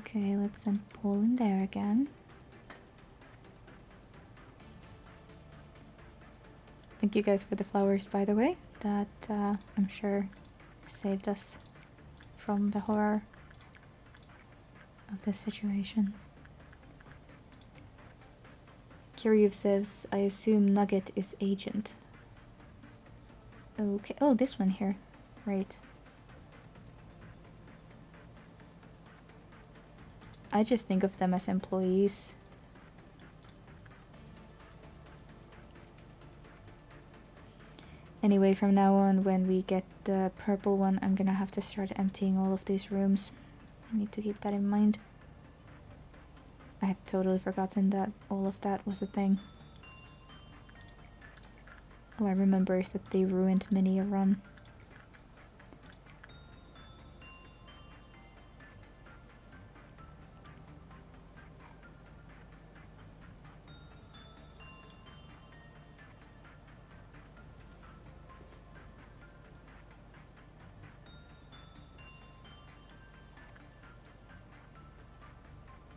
Okay, let's send Paul in there again. Thank you guys for the flowers, by the way. That, I'm sure, saved us from the horror of this situation. Kiryu says, I assume Nugget is agent. Okay, oh, this one here. Right. I just think of them as employees. Anyway, from now on, when we get the purple one, I'm gonna have to start emptying all of these rooms. I need to keep that in mind. I had totally forgotten that all of that was a thing. All I remember is that they ruined many a run.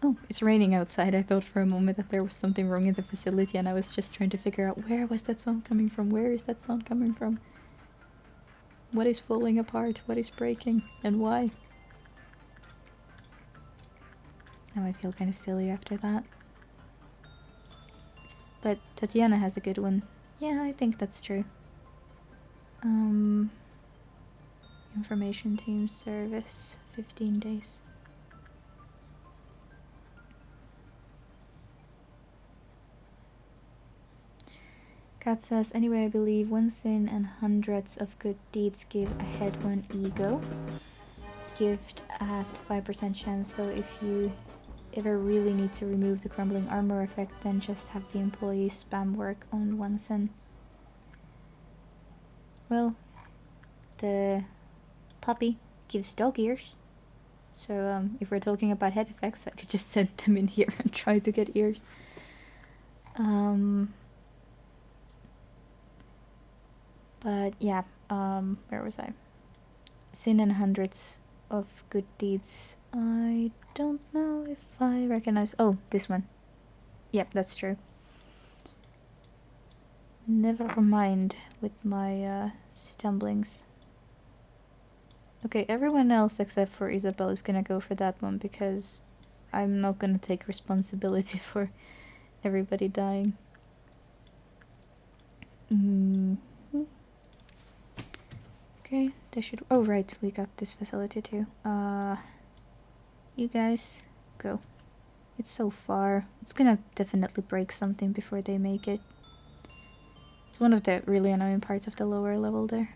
Oh, it's raining outside. I thought for a moment that there was something wrong in the facility and I was just trying to figure out where was that sound coming from? Where is that sound coming from? What is falling apart? What is breaking? And why? Now I feel kind of silly after that. But Tatiana has a good one. Yeah, I think that's true. Information team service, 15 days. Kat says, anyway, I believe one sin and hundreds of good deeds give ahead one ego. Gift at 5% chance, so if you ever really need to remove the crumbling armor effect, then just have the employees spam work on one sin. Well, the puppy gives dog ears. So if we're talking about head effects, I could just send them in here and try to get ears. But yeah, where was I? Sin and hundreds of good deeds. I don't know if I recognize... Oh, this one. Yep, that's true. Never mind with my stumblings. Okay, everyone else except for Isabel is gonna go for that one because I'm not gonna take responsibility for everybody dying. Okay, they should... Oh, right, we got this facility too. You guys, go. It's so far. It's gonna definitely break something before they make it. It's one of the really annoying parts of the lower level there.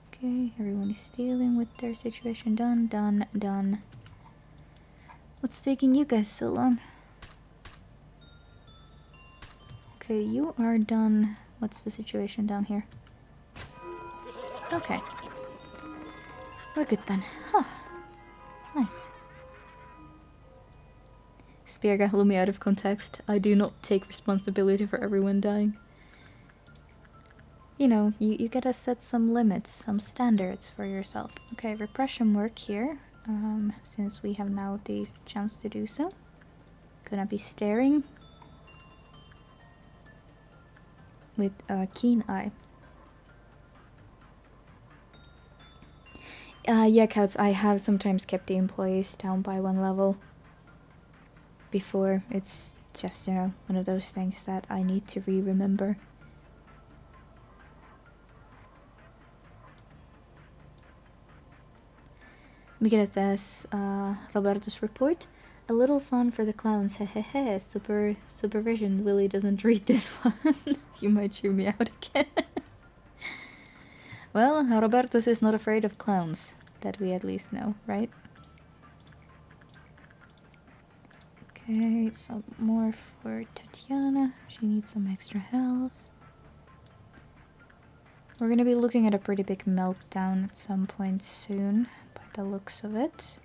Okay, everyone is dealing with their situation. Done, done, done. What's taking you guys so long? Okay, you are done. What's the situation down here? Okay. We're good then. Huh. Nice. Spear got Lumi out of context. I do not take responsibility for everyone dying. You know, you gotta set some limits, some standards for yourself. Okay, repression work here. Since we have now the chance to do so. Gonna be staring with a keen eye. Yeah, Couts, I have sometimes kept the employees down by one level before. It's just, you know, one of those things that I need to remember. Miguel says, Roberto's report. A little fun for the clowns, hehehe. Supervision. Willie doesn't read this one. You might chew me out again. Well, Roberto's is not afraid of clowns. That we at least know, right? Okay, some more for Tatiana. She needs some extra health. We're gonna be looking at a pretty big meltdown at some point soon, by the looks of it.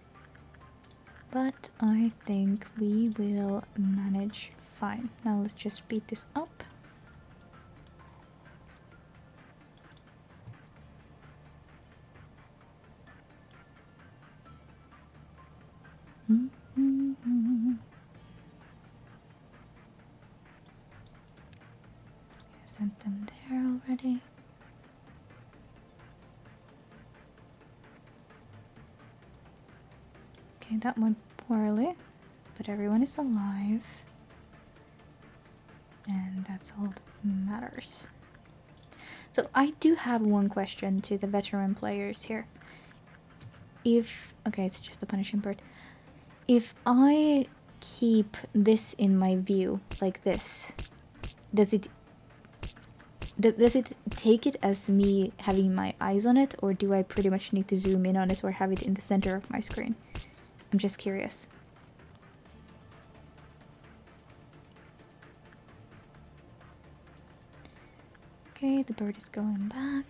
But I think we will manage fine. Now let's just speed this up. Sent them there already. Okay, that went poorly, but everyone is alive. And that's all that matters. So I do have one question to the veteran players here. Okay, it's just the punishing part. If I keep this in my view, like this, does it take it as me having my eyes on it, or do I pretty much need to zoom in on it or have it in the center of my screen? I'm just curious. Okay, the bird is going back.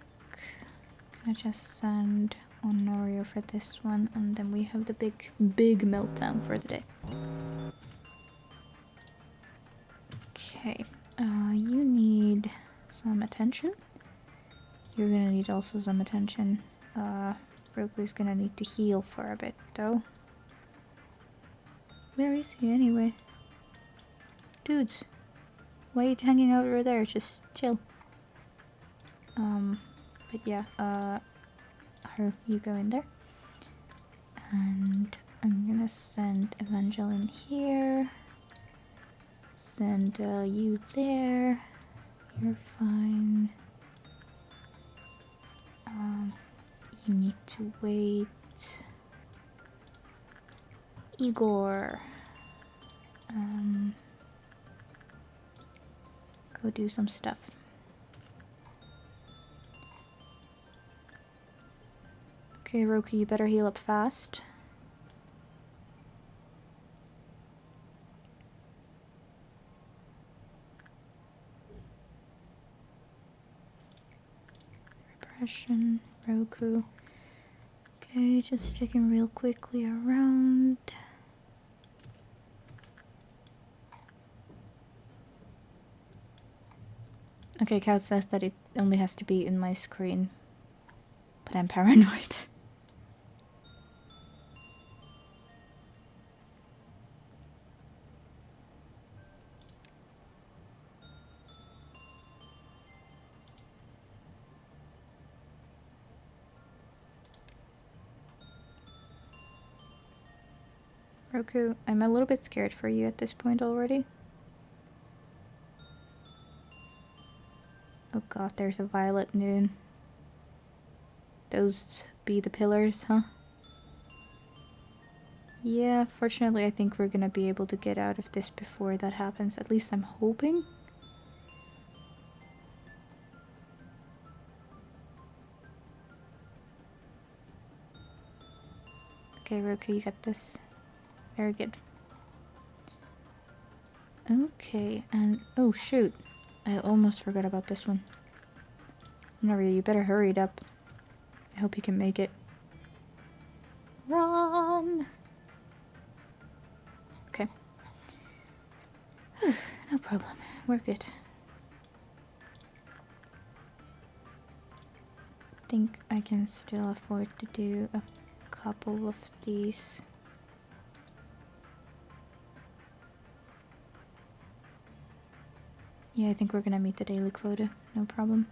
Gonna just send Honorio for this one, and then we have the big meltdown for the day. Okay, you need some attention. You're gonna need also some attention. Roku's gonna need to heal for a bit, though. Where is he anyway? Dudes, why are you hanging out over there? Just chill. But yeah, you go in there. And I'm gonna send Evangeline here. Send you there. You're fine. You need to wait. Igor. Go do some stuff. Okay, Roku, you better heal up fast. Repression, Roku. Okay, just checking real quickly around. Okay, Kat says that it only has to be in my screen. But I'm paranoid. Roku, I'm a little bit scared for you at this point already. Oh god, there's a violet noon. Those be the pillars, huh? Yeah, fortunately I think we're gonna be able to get out of this before that happens. At least I'm hoping. Okay, Roku, you got this. Very good. Okay, and oh shoot. I almost forgot about this one. Maria, you better hurry it up. I hope you can make it. Run! Okay. No problem. We're good. I think I can still afford to do a couple of these. Yeah, I think we're gonna meet the daily quota. No problem.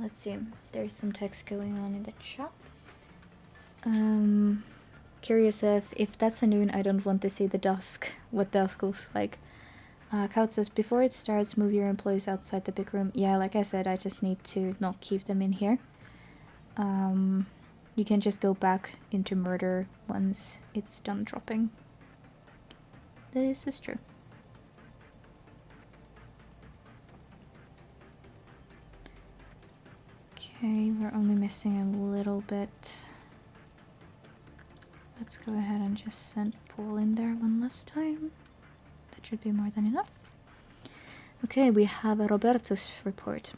Let's see. There's some text going on in the chat. Curious if that's a noon, I don't want to see the dusk. What dusk looks like. Kaut says, before it starts, move your employees outside the big room. Yeah, like I said, I just need to not keep them in here. You can just go back into murder once it's done dropping. This is true. Okay, we're only missing a little bit. Let's go ahead and just send Paul in there one last time. That should be more than enough. Okay, we have a Roberto's report.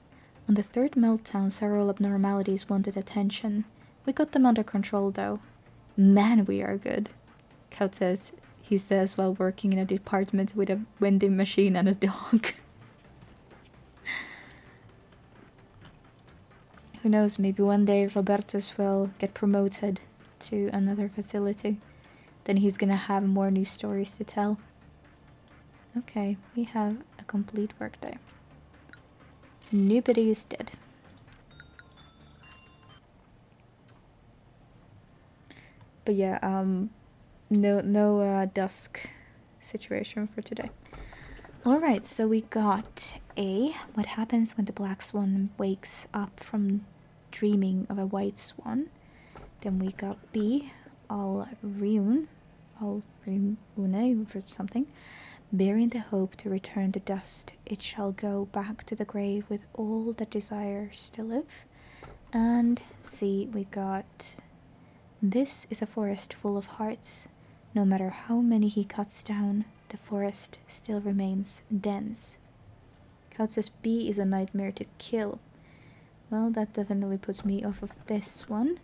On the third meltdown, several abnormalities wanted attention. We got them under control, though. Man, we are good, Kaut says. He says while working in a department with a vending machine and a dog. Who knows, maybe one day Roberto's will get promoted to another facility. Then he's gonna have more new stories to tell. Okay, we have a complete workday. Nobody is dead. But yeah, no dusk situation for today. Alright, so we got A, what happens when the black swan wakes up from dreaming of a white swan. Then we got B, Al-Riun, or something. Bearing the hope to return to dust, it shall go back to the grave with all that desires to live. And C, we got, this is a forest full of hearts. No matter how many he cuts down, the forest still remains dense. Kaut says B is a nightmare to kill. Well, that definitely puts me off of this one.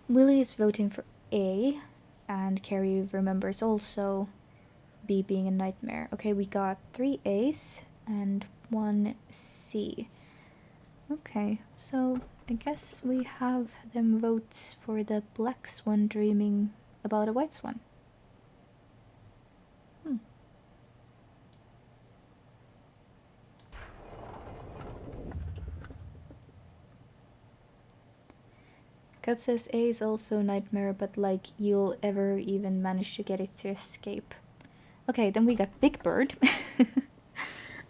Willie is voting for A, and Carrie remembers also B being a nightmare. Okay, we got 3 A's and 1 C. Okay, so I guess we have them vote for the black swan dreaming about a white swan. Kat says A is also nightmare, but like you'll ever even manage to get it to escape. Okay, then we got Big Bird.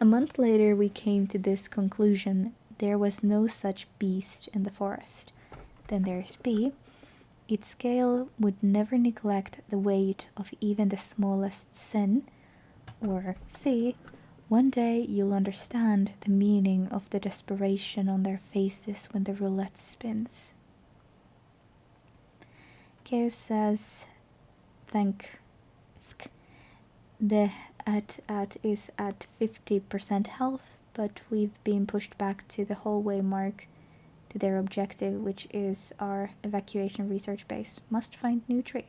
A month later we came to this conclusion. There was no such beast in the forest. Then there's B. Its scale would never neglect the weight of even the smallest sin. Or C. One day you'll understand the meaning of the desperation on their faces when the roulette spins. Kay says, thank the at is at 50% health, but we've been pushed back to the hallway mark to their objective, which is our evacuation research base. Must find new tree.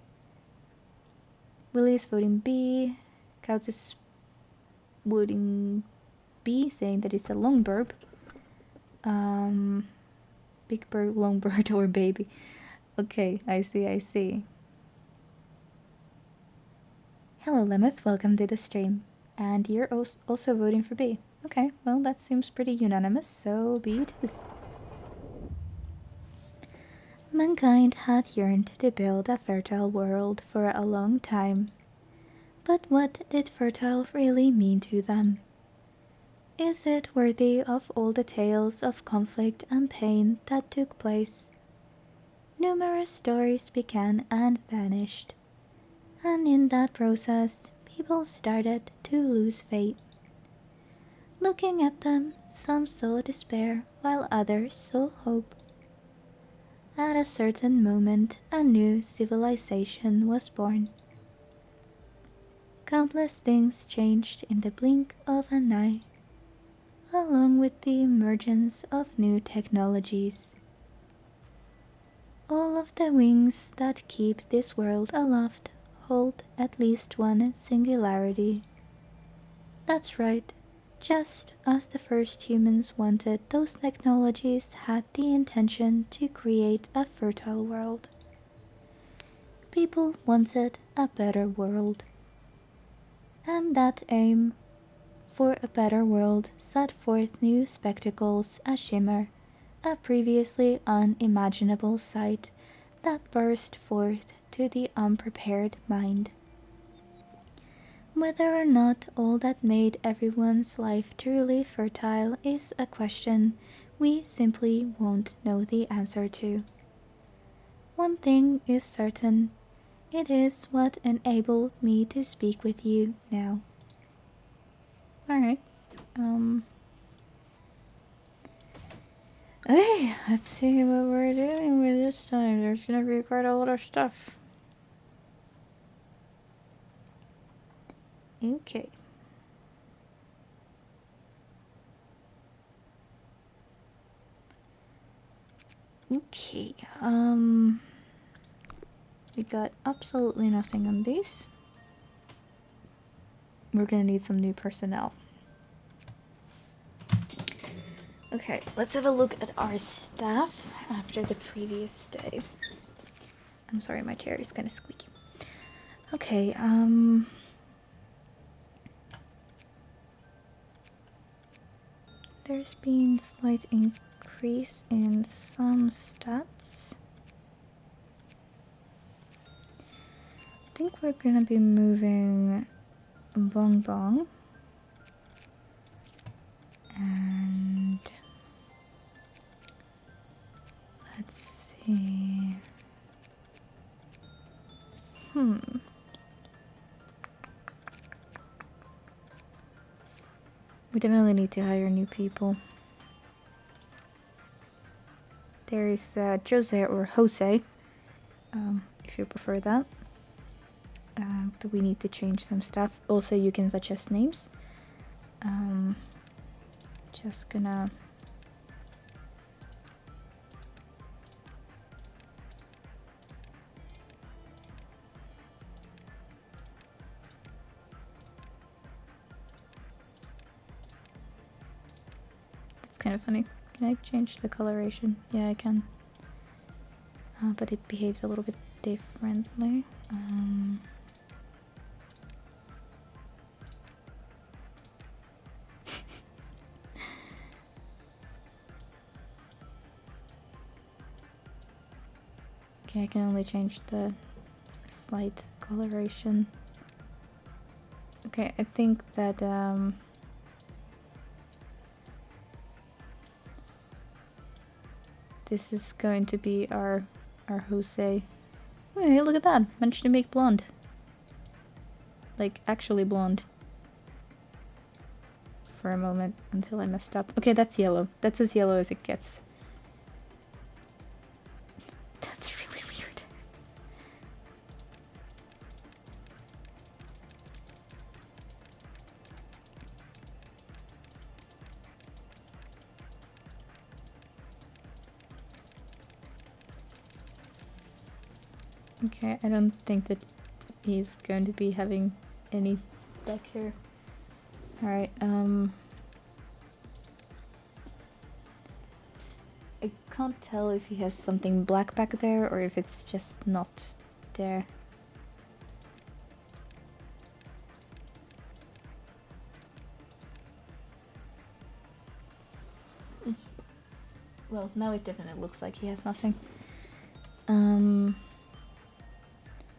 Willie is voting B. Couts is voting B, saying that it's a long burp. Big bird, long bird, or baby. Okay, I see. Hello, Lemeth, welcome to the stream. And you're also voting for B. Okay, well, that seems pretty unanimous, so B it is. Mankind had yearned to build a fertile world for a long time. But what did fertile really mean to them? Is it worthy of all the tales of conflict and pain that took place? Numerous stories began and vanished, and in that process, people started to lose faith. Looking at them, some saw despair, while others saw hope. At a certain moment, a new civilization was born. Countless things changed in the blink of an eye, along with the emergence of new technologies. All of the wings that keep this world aloft hold at least one singularity. That's right, just as the first humans wanted, those technologies had the intention to create a fertile world. People wanted a better world. And that aim for a better world set forth new spectacles ashimmer, a previously unimaginable sight that burst forth to the unprepared mind. Whether or not all that made everyone's life truly fertile is a question we simply won't know the answer to. One thing is certain, it is what enabled me to speak with you now. Alright, Okay, let's see what we're doing with this time. There's gonna be quite a lot of stuff. Okay. Okay, we got absolutely nothing on these. We're gonna need some new personnel. Okay, let's have a look at our staff after the previous day. I'm sorry, my chair is kind of squeaky. Okay, there's been slight increase in some stats. I think we're gonna be moving Bong Bong. And let's see. We definitely need to hire new people. There is Jose or Jose, if you prefer that. But we need to change some stuff. Also, you can suggest names. Just gonna... It's kind of funny. Can I change the coloration? Yeah, I can. But it behaves a little bit differently. Okay, I can only change the slight coloration. Okay, I think that this is going to be our Jose. Oh, hey, look at that! Managed to make blonde. Like, actually blonde. For a moment, until I messed up. Okay, that's yellow. That's as yellow as it gets. That's really weird. Okay, I don't think that he's going to be having any back hair. Alright, I can't tell if he has something black back there or if it's just not there. Well, now it definitely looks like he has nothing.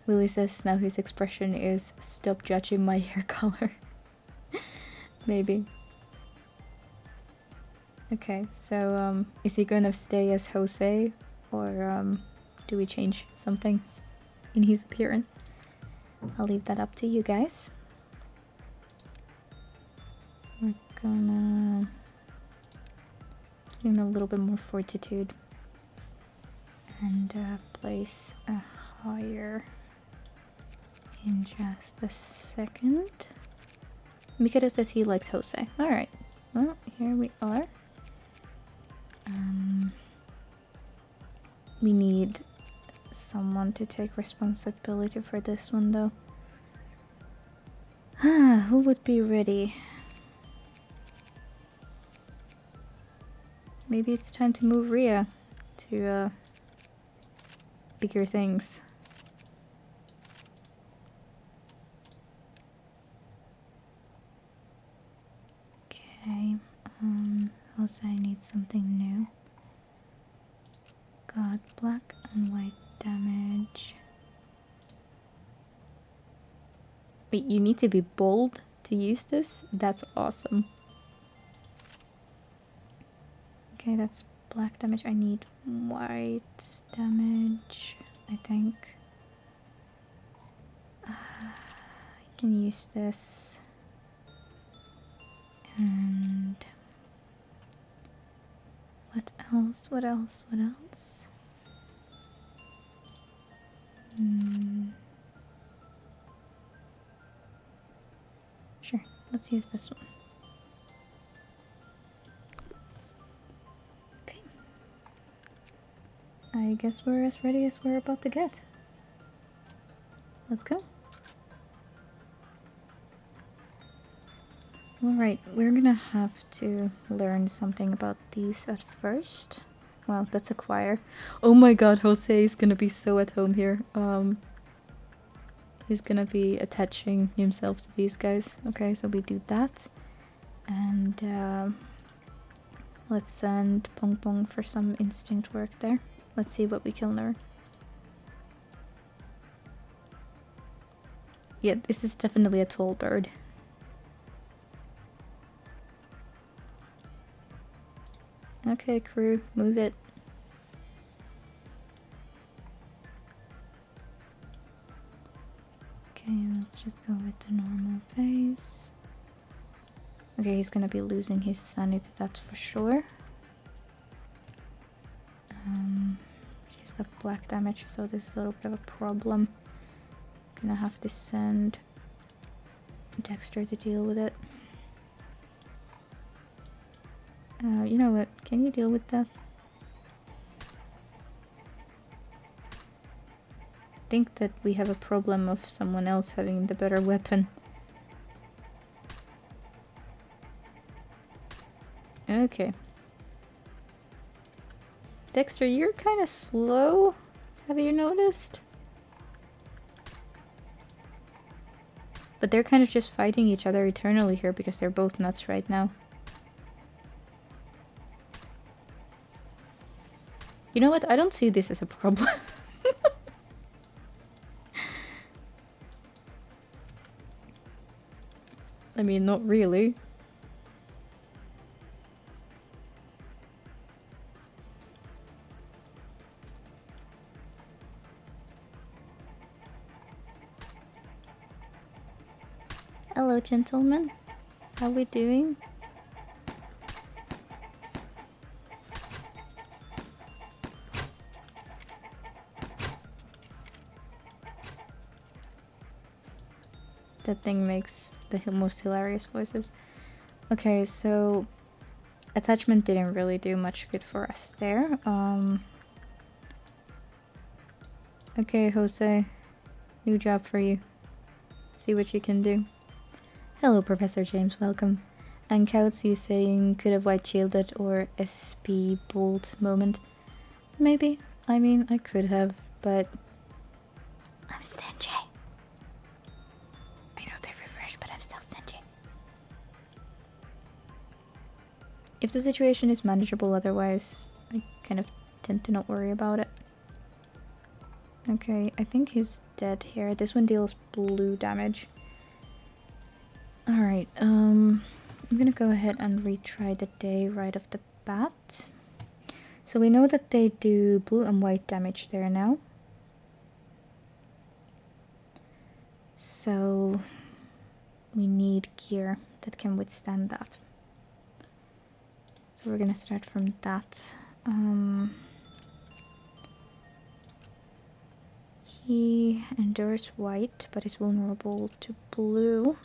Willie says now his expression is stop judging my hair color. Maybe. Okay, so is he gonna stay as Jose or do we change something in his appearance? I'll leave that up to you guys. We're gonna give him a little bit more fortitude and place a higher in just a second. Mikado says he likes Jose. Alright, well, here we are. We need someone to take responsibility for this one, though. Who would be ready? Maybe it's time to move Ria to bigger things. Okay, also I need something new. Got black and white damage. Wait, you need to be bold to use this? That's awesome. Okay, that's black damage. I need white damage, I think. I can use this. And what What else? What else? What else? Sure, let's use this one. Okay. I guess we're as ready as we're about to get. Let's go. Alright, we're gonna have to learn something about these at first. Well, that's a choir. Oh my god, Jose is gonna be so at home here. He's gonna be attaching himself to these guys. Okay, so we do that. And let's send Pong Pong for some instinct work there. Let's see what we can learn. Yeah, this is definitely a tall bird. Okay, crew, move it. Okay, let's just go with the normal pace. Okay, he's gonna be losing his sanity, that's for sure. She's got black damage, so this is a little bit of a problem. Gonna have to send Dexter to deal with it. You know what? Can you deal with that? I think that we have a problem of someone else having the better weapon. Okay. Dexter, you're kind of slow. Have you noticed? But they're kind of just fighting each other eternally here because they're both nuts right now. You know what? I don't see this as a problem. I mean, not really. Hello, gentlemen. How we doing? That thing makes the most hilarious voices. Okay, so attachment didn't really do much good for us there. Okay, Jose, new job for you. See what you can do. Hello, Professor James, welcome. And Kautsu saying could have white shielded or SP bolt moment. Maybe. I mean, I could have, but I'm stingy. I know they're refreshed, but I'm still stingy. If the situation is manageable otherwise, I kind of tend to not worry about it. Okay, I think he's dead here. This one deals blue damage. Alright, I'm gonna go ahead and retry the day right off the bat. So we know that they do blue and white damage there now. So we need gear that can withstand that. So we're gonna start from that. He endures white, but is vulnerable to blue.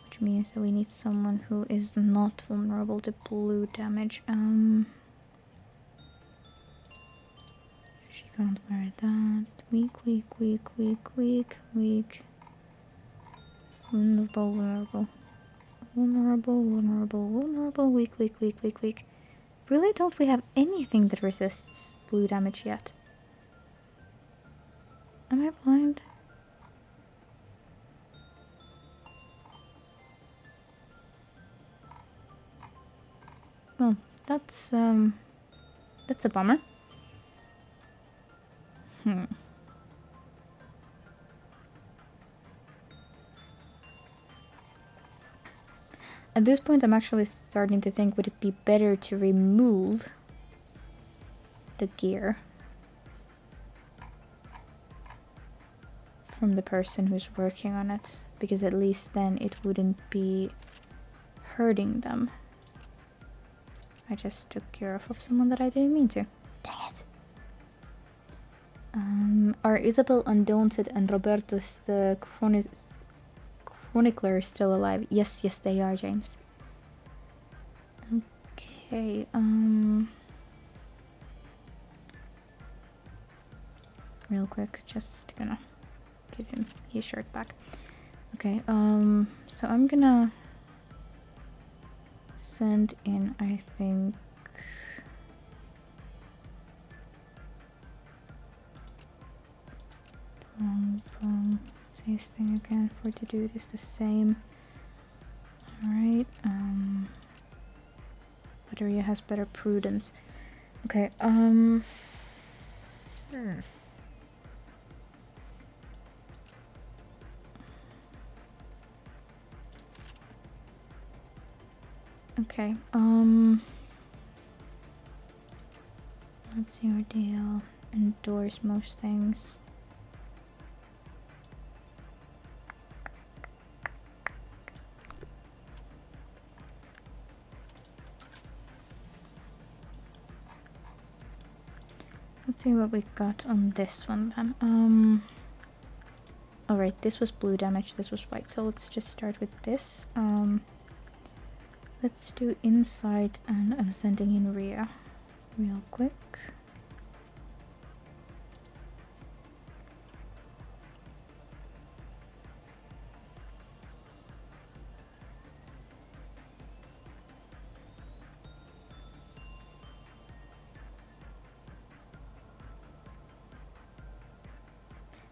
Which means that we need someone who is not vulnerable to blue damage. She can't wear that. Weak, weak, weak, weak, weak, weak. Vulnerable, vulnerable. Vulnerable, vulnerable, vulnerable, weak, weak, weak, weak, weak. Really, don't we have anything that resists blue damage yet? Am I blind? Well, that's a bummer. At this point, I'm actually starting to think, would it be better to remove the gear from the person who's working on it? Because at least then it wouldn't be hurting them. I just took care of someone that I didn't mean to. Dang it. Are Isabel Undaunted and Robertus the Chronicler still alive? Yes, yes they are, James. Okay, real quick, just gonna give him his shirt back. Okay, so I'm gonna send in, I think, This thing again for to do this the same. Alright, Batteria has better prudence. Okay, Okay, what's your deal? Endorse most things. Let's see what we got on this one then. Alright, this was blue damage, this was white, so let's just start with this. Let's do inside, and I'm sending in Rhea real quick.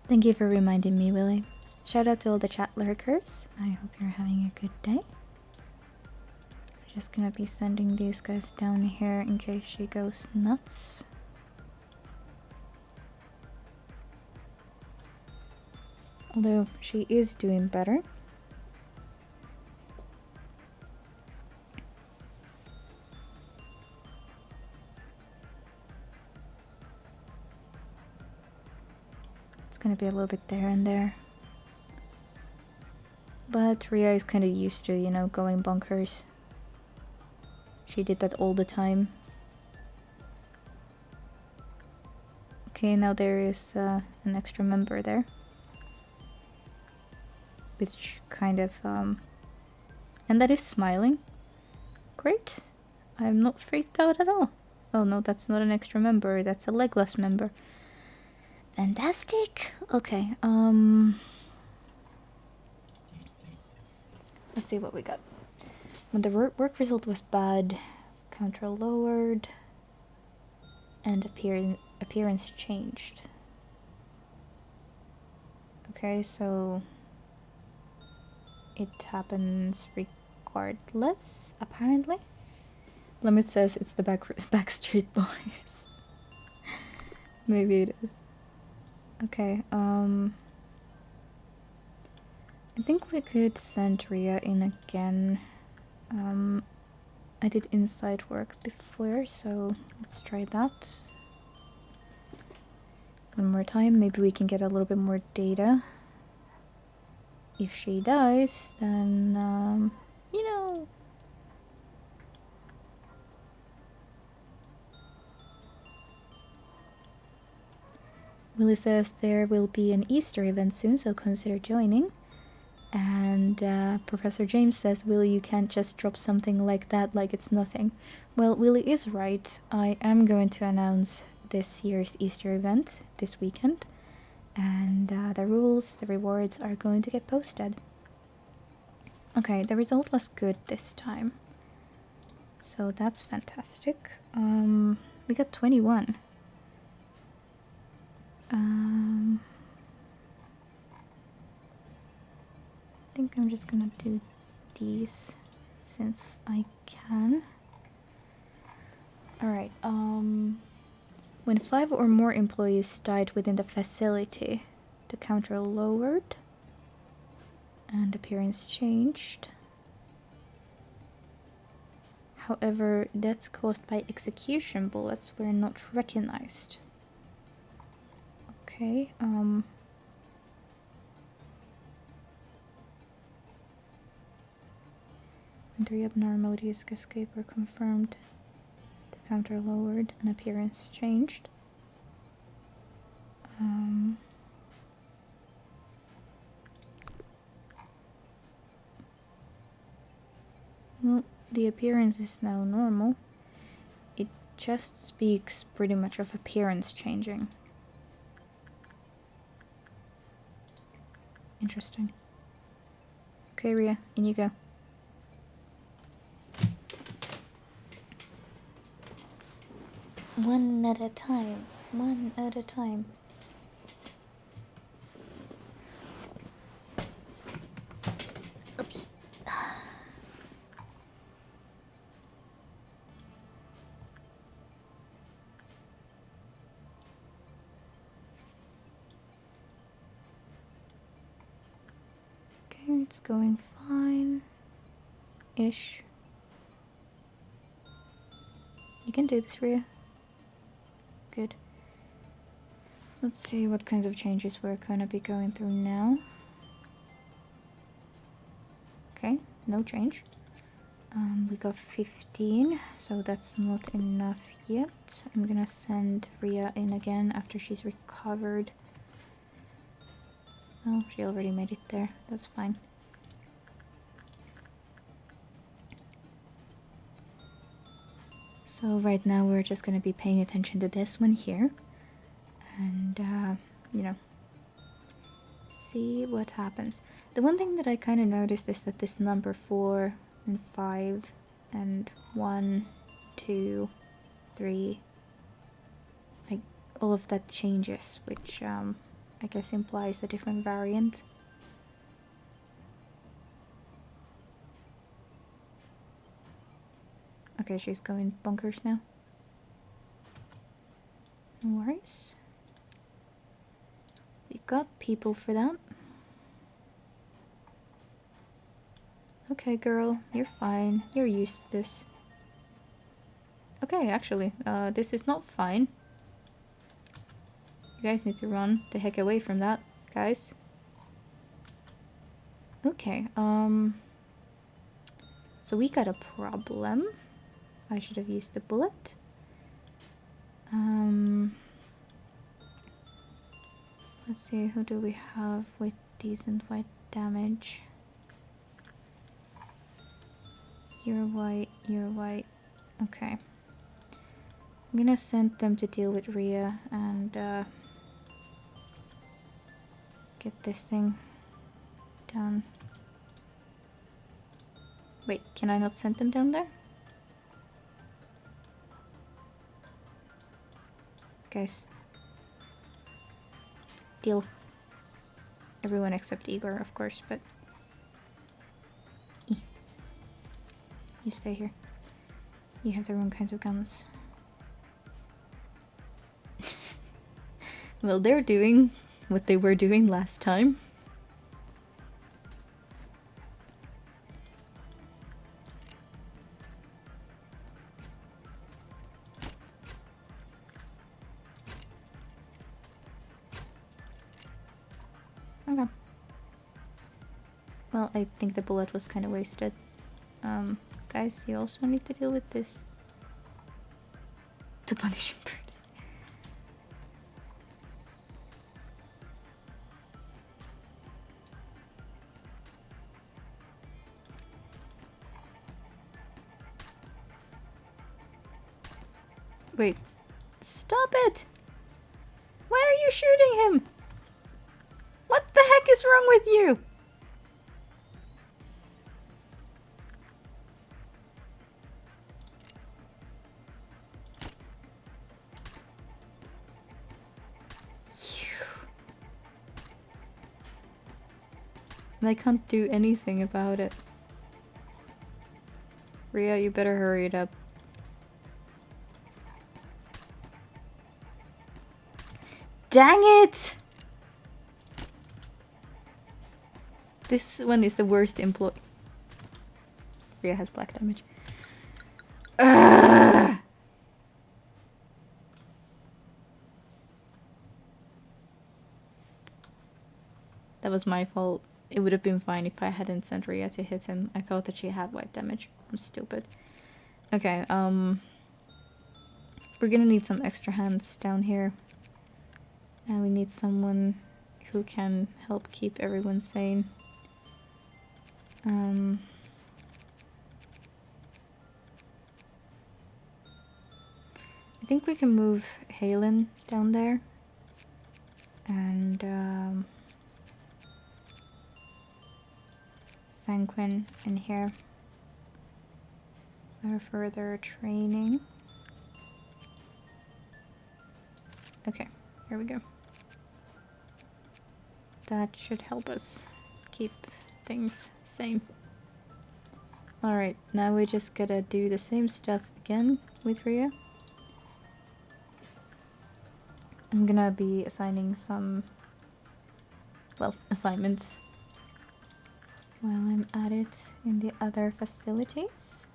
Thank you for reminding me, Willie. Shout out to all the chat lurkers. I hope you're having a good day. I'm just gonna be sending these guys down here in case she goes nuts. Although she is doing better. It's gonna be a little bit there and there. But Rhea is kind of used to, you know, going bonkers. She did that all the time. Okay, now there is an extra member there. Which kind of, and that is smiling. Great. I'm not freaked out at all. Oh no, that's not an extra member, that's a legless member. Fantastic! Okay, let's see what we got. When the work result was bad, counter lowered, and appearance changed. Okay, so it happens regardless, apparently. Limit says it's the Backstreet Boys. Maybe it is. Okay, I think we could send Rhea in again. I did inside work before, so let's try that. One more time, maybe we can get a little bit more data. If she dies, then, you know... Willie says there will be an Easter event soon, so consider joining. And Professor James says, Willie, you can't just drop something like that like it's nothing. Well, Willie is right. I am going to announce this year's Easter event this weekend. And the rules, the rewards are going to get posted. Okay, the result was good this time. So that's fantastic. We got 21. I think I'm just gonna do these since I can. Alright, when 5 or more employees died within the facility, the counter lowered and appearance changed. However, deaths caused by execution bullets were not recognized. Okay, and 3 abnormalities escape were confirmed. counter lowered and appearance changed. Well, the appearance is now normal. It just speaks pretty much of appearance changing. Interesting. Okay, Ria, in you go. One at a time. One at a time. Oops. Okay, it's going fine-ish. You can do this, Ria. Good. Let's see what kinds of changes we're gonna be going through now. Okay, no change. We got 15, so that's not enough yet. I'm gonna send Ria in again after she's recovered. Oh, she already made it there. That's fine. So right now we're just gonna be paying attention to this one here. And, you know, see what happens. The one thing that I kind of noticed is that this number 4 and 5 and 1, 2, 3, like, all of that changes, which, I guess implies a different variant. Okay, she's going bonkers now. No worries. We've got people for that. Okay, girl, you're fine. You're used to this. Okay, actually, this is not fine. You guys need to run the heck away from that, guys. Okay, so we got a problem. I should have used the bullet. Let's see, who do we have with decent white damage? You're white, you're white. Okay. I'm gonna send them to deal with Ria and get this thing down. Wait, can I not send them down there? Guys. Deal. Everyone except Igor, of course, but... You stay here. You have the wrong kinds of guns. Well, they're doing what they were doing last time. Okay. Well, I think the bullet was kind of wasted. Guys, you also need to deal with this. The punishing bird. Wait. Stop it! Why are you shooting him? What the heck is wrong with you? And I can't do anything about it. Ria, you better hurry it up. Dang it! This one is the worst employee. Ria has black damage. Ugh! That was my fault. It would have been fine if I hadn't sent Ria to hit him. I thought that she had white damage. I'm stupid. Okay, We're gonna need some extra hands down here. And we need someone who can help keep everyone sane. I think we can move Halen down there. And Sanquin in here for further training. Okay, here we go. That should help us keep things sane. Alright, now we just gotta do the same stuff again with Rhea. I'm gonna be assigning some, well, assignments while I'm at it in the other facilities.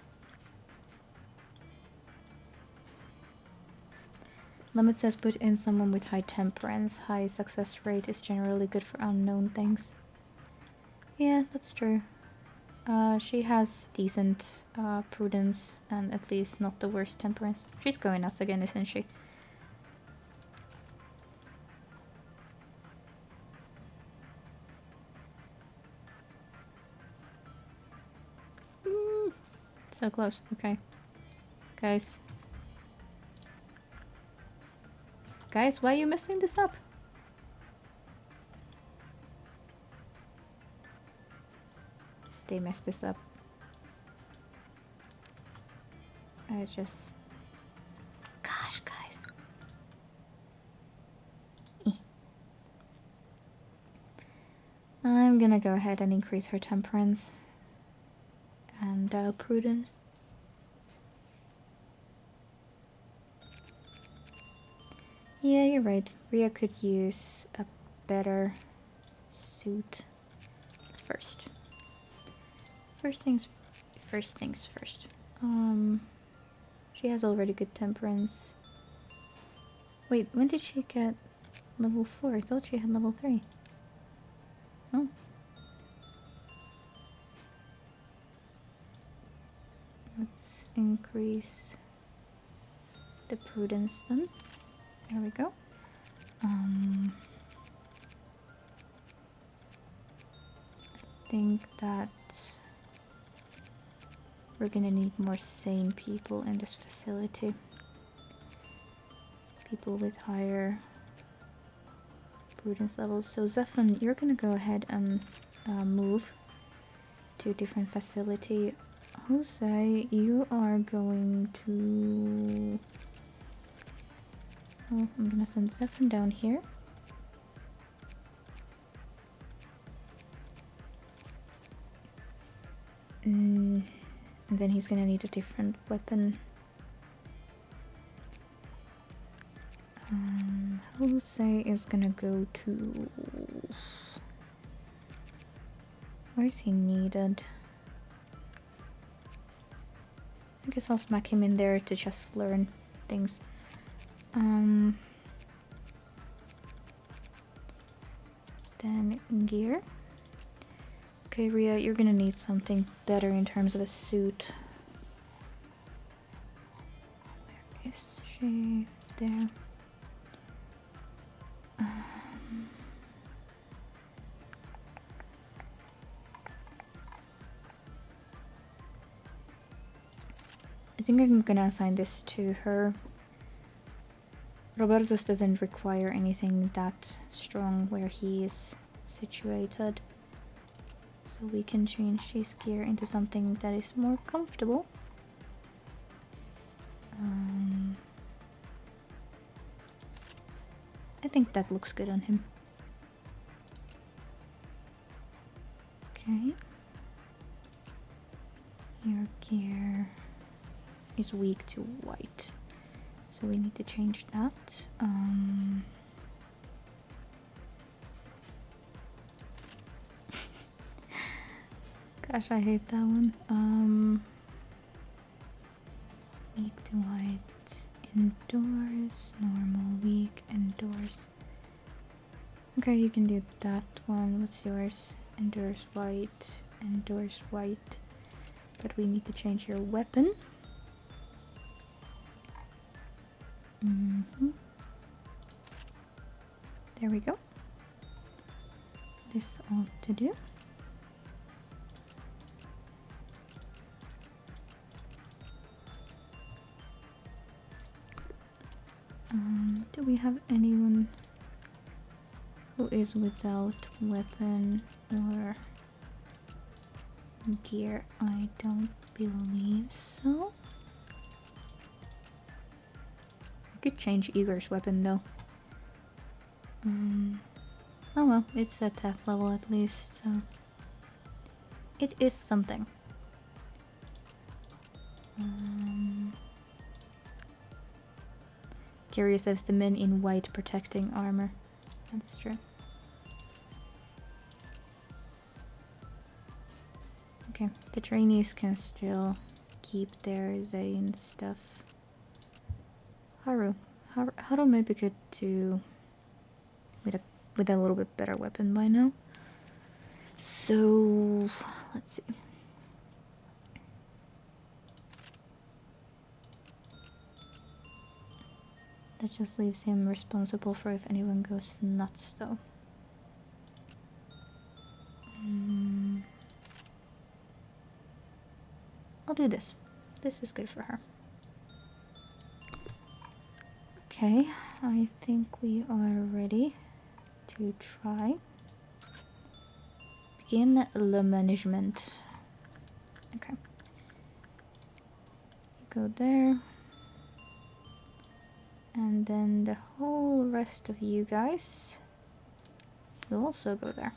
Limit says put in someone with high temperance. High success rate is generally good for unknown things. Yeah, that's true. She has decent prudence and at least not the worst temperance. She's going nuts again, isn't she? So close. Okay. Guys. Guys, why are you messing this up? They messed this up. I just... Gosh, guys. I'm gonna go ahead and increase her temperance. And prudence. Yeah, you're right. Rhea could use a better suit first. First things first. She has already good temperance. Wait, when did she get level 4? I thought she had level 3. Oh. Let's increase the prudence then. There we go. I think that we're gonna need more sane people in this facility. People with higher prudence levels. So Zephan, you're gonna go ahead and move to a different facility. Jose, you are going to... Oh, I'm gonna send Zephan down here. And then he's gonna need a different weapon. Jose is gonna go to... Where is he needed? I guess I'll smack him in there to just learn things. Then gear. Okay, Rhea, you're gonna need something better in terms of a suit. Where is she? There. I think I'm gonna assign this to her. Roberto's doesn't require anything that strong where he is situated. So we can change his gear into something that is more comfortable. I think that looks good on him. Okay. Your gear is weak to white. So we need to change that. Gosh, I hate that one. Weak to white, indoors, normal, weak, indoors. Okay, you can do that one. What's yours? Indoors white, indoors white. But we need to change your weapon. There we go. This ought to do. Do we have anyone who is without weapon or gear? I don't believe so. I could change Igor's weapon though. Oh well, it's at that level at least, so it is something. Curious as the men in white protecting armor. That's true. Okay, the trainees can still keep their Zane stuff. Haru maybe could do with a little bit better weapon by now. So let's see. That just leaves him responsible for if anyone goes nuts, though. I'll do this. This is good for her. Okay, I think we are ready to try. Begin le management. Okay. Go there. And then the whole rest of you guys will also go there.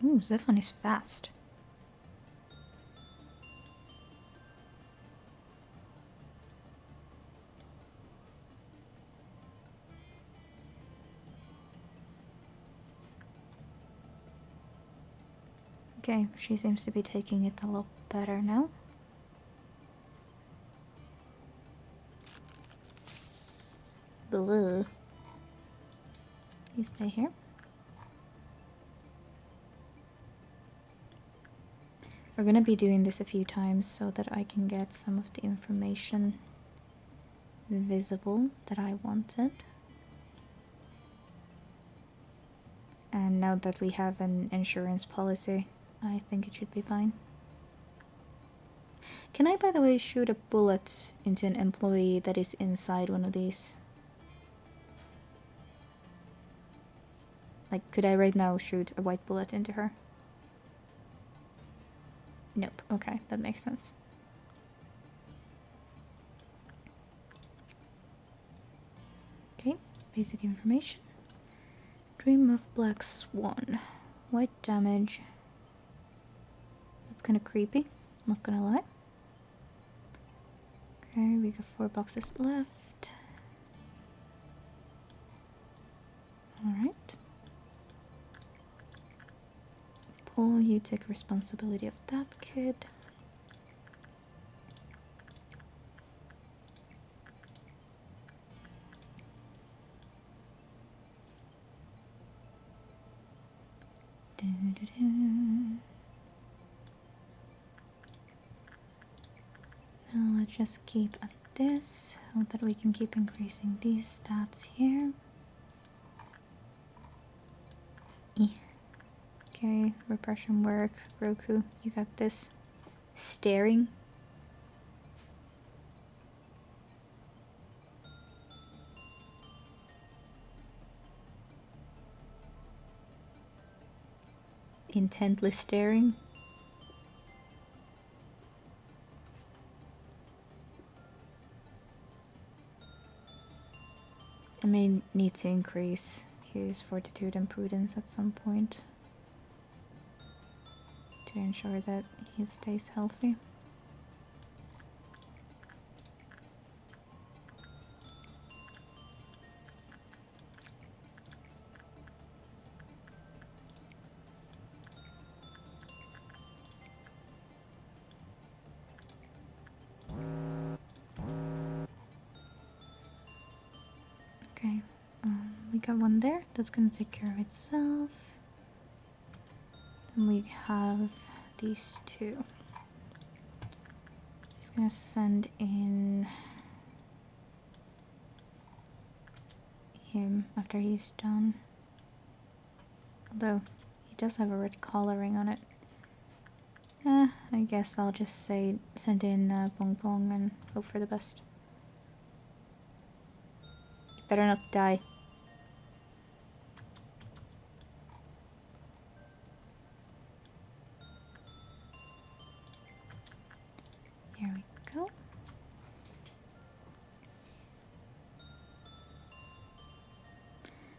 Ooh, Zephon is fast. Okay, she seems to be taking it a lot better now. Blue. You stay here. We're gonna be doing this a few times so that I can get some of the information visible that I wanted. And now that we have an insurance policy, I think it should be fine. Can I, by the way, shoot a bullet into an employee that is inside one of these? Like, could I right now shoot a white bullet into her? Nope. Okay, that makes sense. Okay, basic information. Dream of Black Swan. White damage. That's kind of creepy, not gonna lie. Okay, we got 4 boxes left. Alright. Paul, you take responsibility of that kid. Now let's just keep at this, so that we can keep increasing these stats here. Okay, repression work. Roku, you got this. Staring. Intently staring. I may need to increase his fortitude and prudence at some point to ensure that he stays healthy. Okay, we got one there. That's gonna take care of itself. Then we have these two. Just gonna send in him after he's done. Although he does have a red collaring on it. I guess I'll just send in Pong Pong and hope for the best. You better not die. Here we go.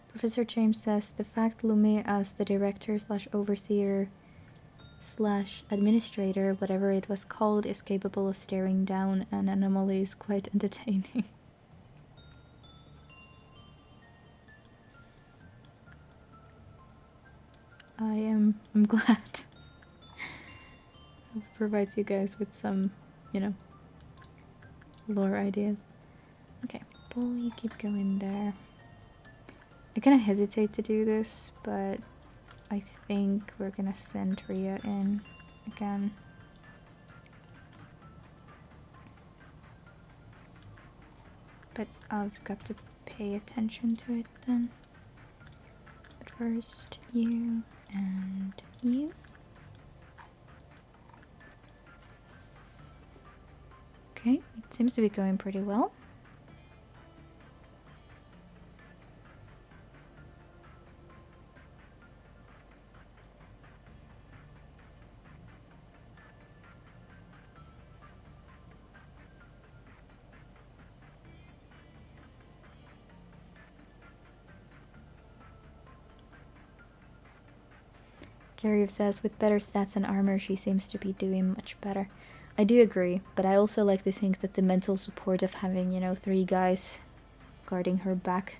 Professor James says the fact Lumi as the director slash overseer slash administrator, whatever it was called, is capable of staring down an anomaly is quite entertaining. I'm glad. It provides you guys with some, you know, lore ideas. Okay, Bull, you keep going there. I kind of hesitate to do this, but I think we're gonna send Rhea in again. But I've got to pay attention to it then. But first, you and you. Okay, it seems to be going pretty well. Gary says, with better stats and armor, she seems to be doing much better. I do agree, but I also like to think that the mental support of having, you know, 3 guys guarding her back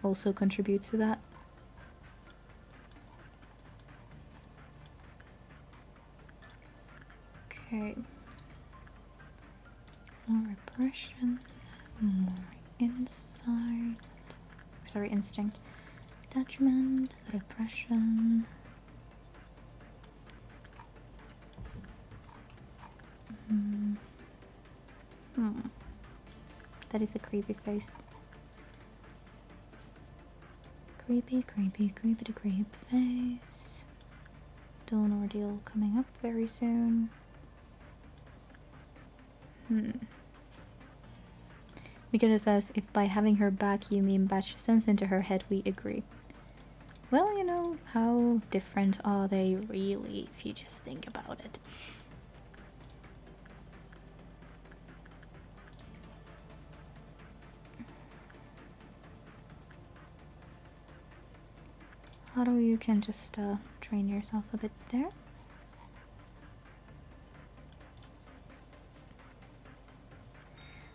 also contributes to that. Okay. More repression, more insight. Sorry, instinct. Attachment, repression. That is a creepy face. Creepy, creepy, creepy to creep face. Dawn ordeal coming up very soon. Mikita says, if by having her back you mean batch sense into her head, we agree. Well, you know, how different are they really if you just think about it? How you can just train yourself a bit there.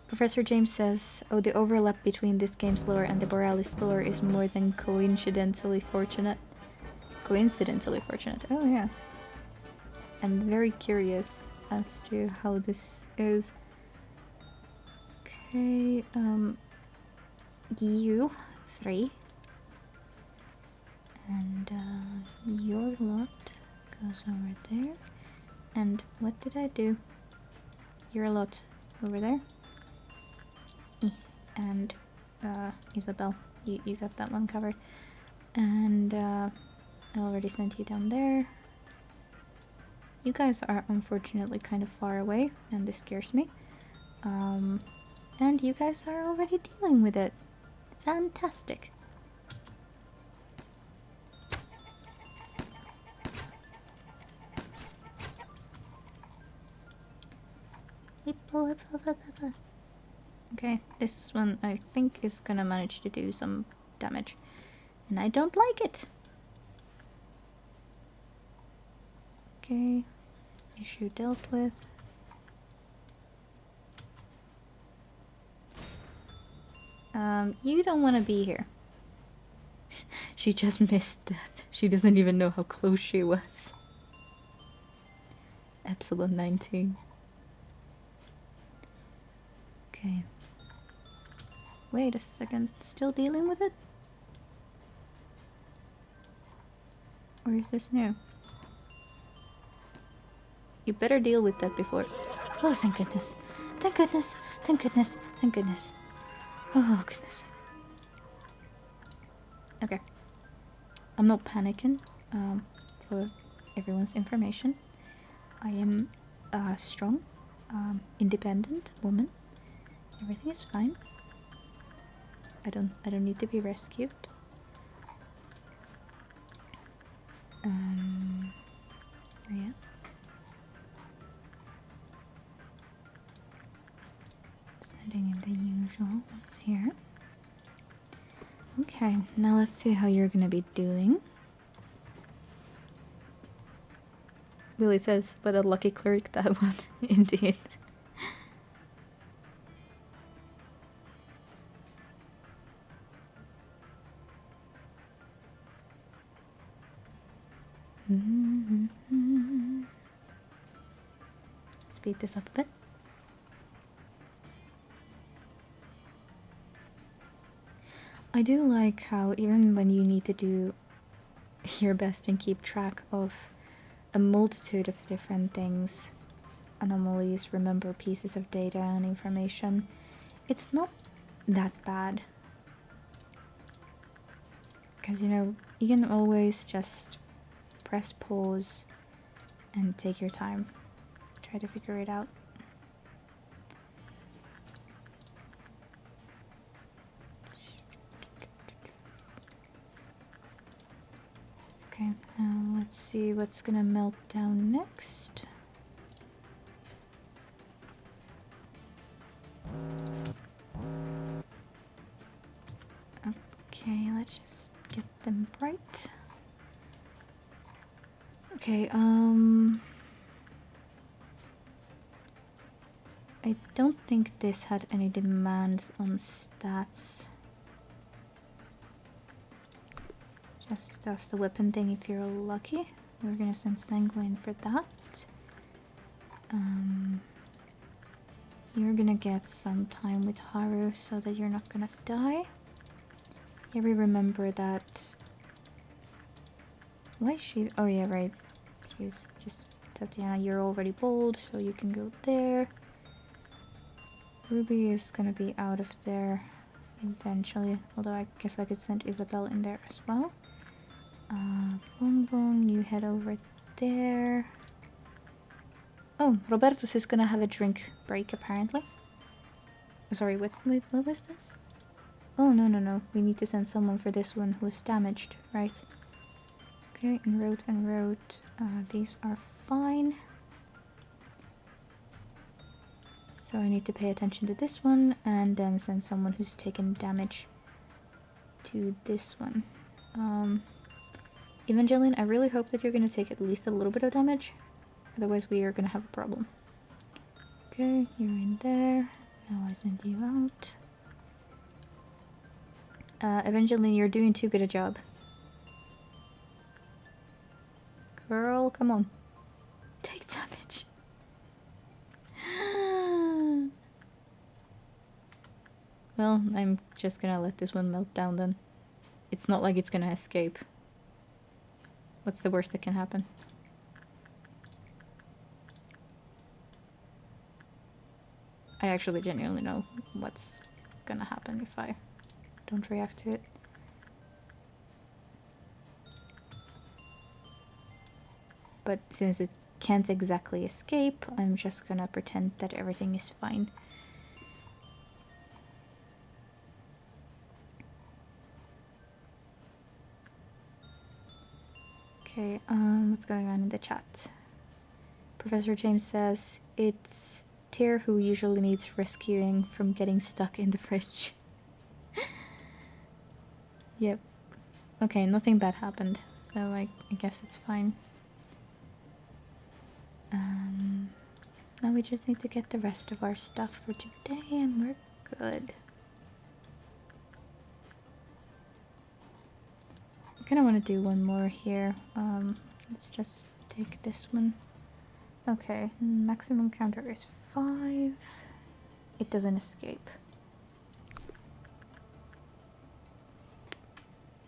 Professor James says, oh, the overlap between this game's lore and the Borealis lore is more than coincidentally fortunate. Coincidentally fortunate, oh yeah. I'm very curious as to how this is. Okay, you 3. And your lot goes over there. And what did I do? Your lot over there. And Isabel, you got that one covered. And I already sent you down there. You guys are unfortunately kind of far away, and this scares me. And you guys are already dealing with it. Fantastic. Okay, this one I think is gonna manage to do some damage. And I don't like it. Okay, issue dealt with. You don't want to be here. She just missed that. She doesn't even know how close she was. Epsilon 19. Okay. Wait a second. Still dealing with it? Or is this new? You better deal with that before... Oh, thank goodness. Thank goodness. Thank goodness. Thank goodness. Oh, goodness. Okay. I'm not panicking, for everyone's information. I am a strong, independent woman. Everything is fine. I don't need to be rescued. Yeah. Sending in the usual ones here. Okay, now let's see how you're gonna be doing. Willie says, what a lucky cleric that one. Indeed. Speed this up a bit. I do like how even when you need to do your best and keep track of a multitude of different things, anomalies, remember pieces of data and information, it's not that bad. Because, you know, you can always just press pause and take your time. Try to figure it out. Okay, now let's see what's gonna melt down next. Okay, let's just get them bright. Okay, I don't think this had any demands on stats. Just does the weapon thing if you're lucky. We're gonna send Sanguine for that. You're gonna get some time with Haru so that you're not gonna die. Yeah, we remember that... Why is she... Oh yeah, right. She's just... Tatiana, you're already bold, so you can go there. Ruby is gonna be out of there eventually, although I guess I could send Isabel in there as well. Bong Bong, you head over there. Oh, Roberto's is gonna have a drink break apparently. Oh, sorry, what was this? Oh, no. We need to send someone for this one who's damaged, right? Okay, en route. These are fine. So I need to pay attention to this one and then send someone who's taken damage to this one. Evangeline, I really hope that you're gonna take at least a little bit of damage. Otherwise we are gonna have a problem. Okay, you're in there. Now I send you out. Evangeline, you're doing too good a job. Girl, come on. Take damage. Well, I'm just gonna let this one melt down then. It's not like it's gonna escape. What's the worst that can happen? I actually genuinely know what's gonna happen if I don't react to it. But since it can't exactly escape, I'm just gonna pretend that everything is fine. Okay, what's going on in the chat? Professor James says it's Tyr who usually needs rescuing from getting stuck in the fridge. Yep. Okay, nothing bad happened, so I guess it's fine. Now we just need to get the rest of our stuff for today and we're good. I kinda wanna do one more here. Let's just take this one. Okay, maximum counter is 5. It doesn't escape.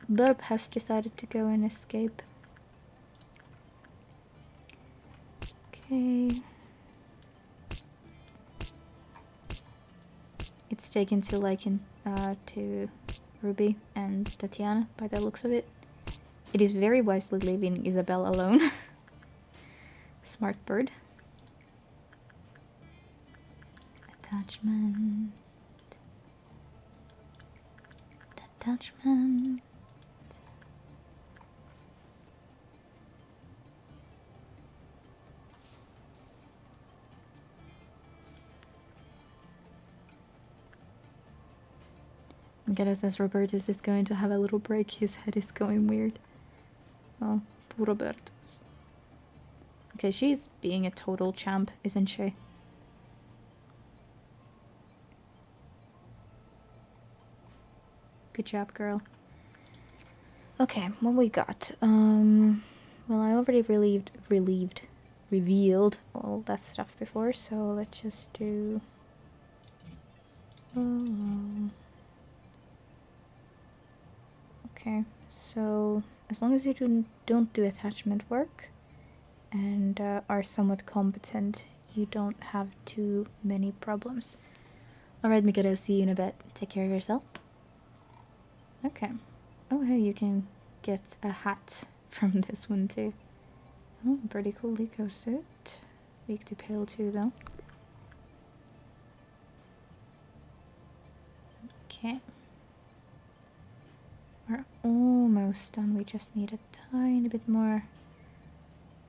Burp has decided to go and escape. Okay. It's taken to liken to Ruby and Tatiana by the looks of it. It is very wisely leaving Isabel alone. Smart bird. Attachment. Attachment. Get us as Robertus is going to have a little break. His head is going weird. Oh, poor Robertus. Okay, she's being a total champ, isn't she? Good job, girl. Okay, what we got? Well, I already revealed all that stuff before, so let's just do... Okay, so as long as you don't do attachment work and are somewhat competent, you don't have too many problems. Alright, Mikado, see you in a bit. Take care of yourself. Okay. Oh, hey, you can get a hat from this one too. Oh, pretty cool eco suit. Weak to pale too, though. Okay. We're almost done. We just need a tiny bit more.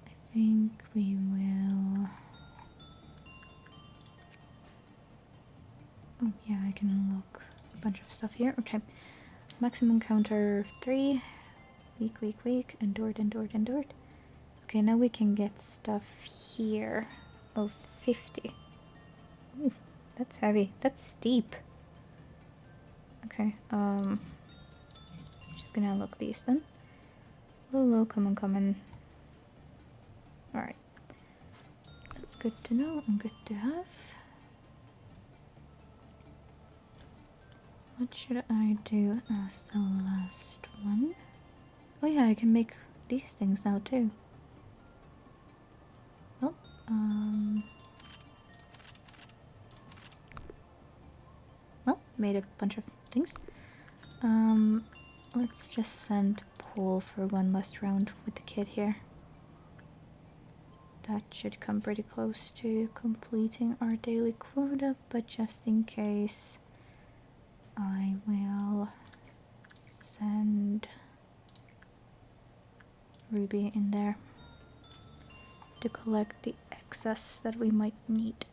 I think we will... Oh, yeah, I can unlock a bunch of stuff here. Okay. Maximum counter of 3. Weak, weak, weak. Endured, endured, endured. Okay, now we can get stuff here of 50. Ooh, that's heavy. That's steep. Okay, just gonna unlock these then. Hello, come on, come on. Alright. That's good to know and good to have. What should I do as the last one? Oh yeah, I can make these things now too. Well, well, made a bunch of things. Let's just send Paul for one last round with the kid here. That should come pretty close to completing our daily quota, but just in case, I will send Ruby in there to collect the excess that we might need.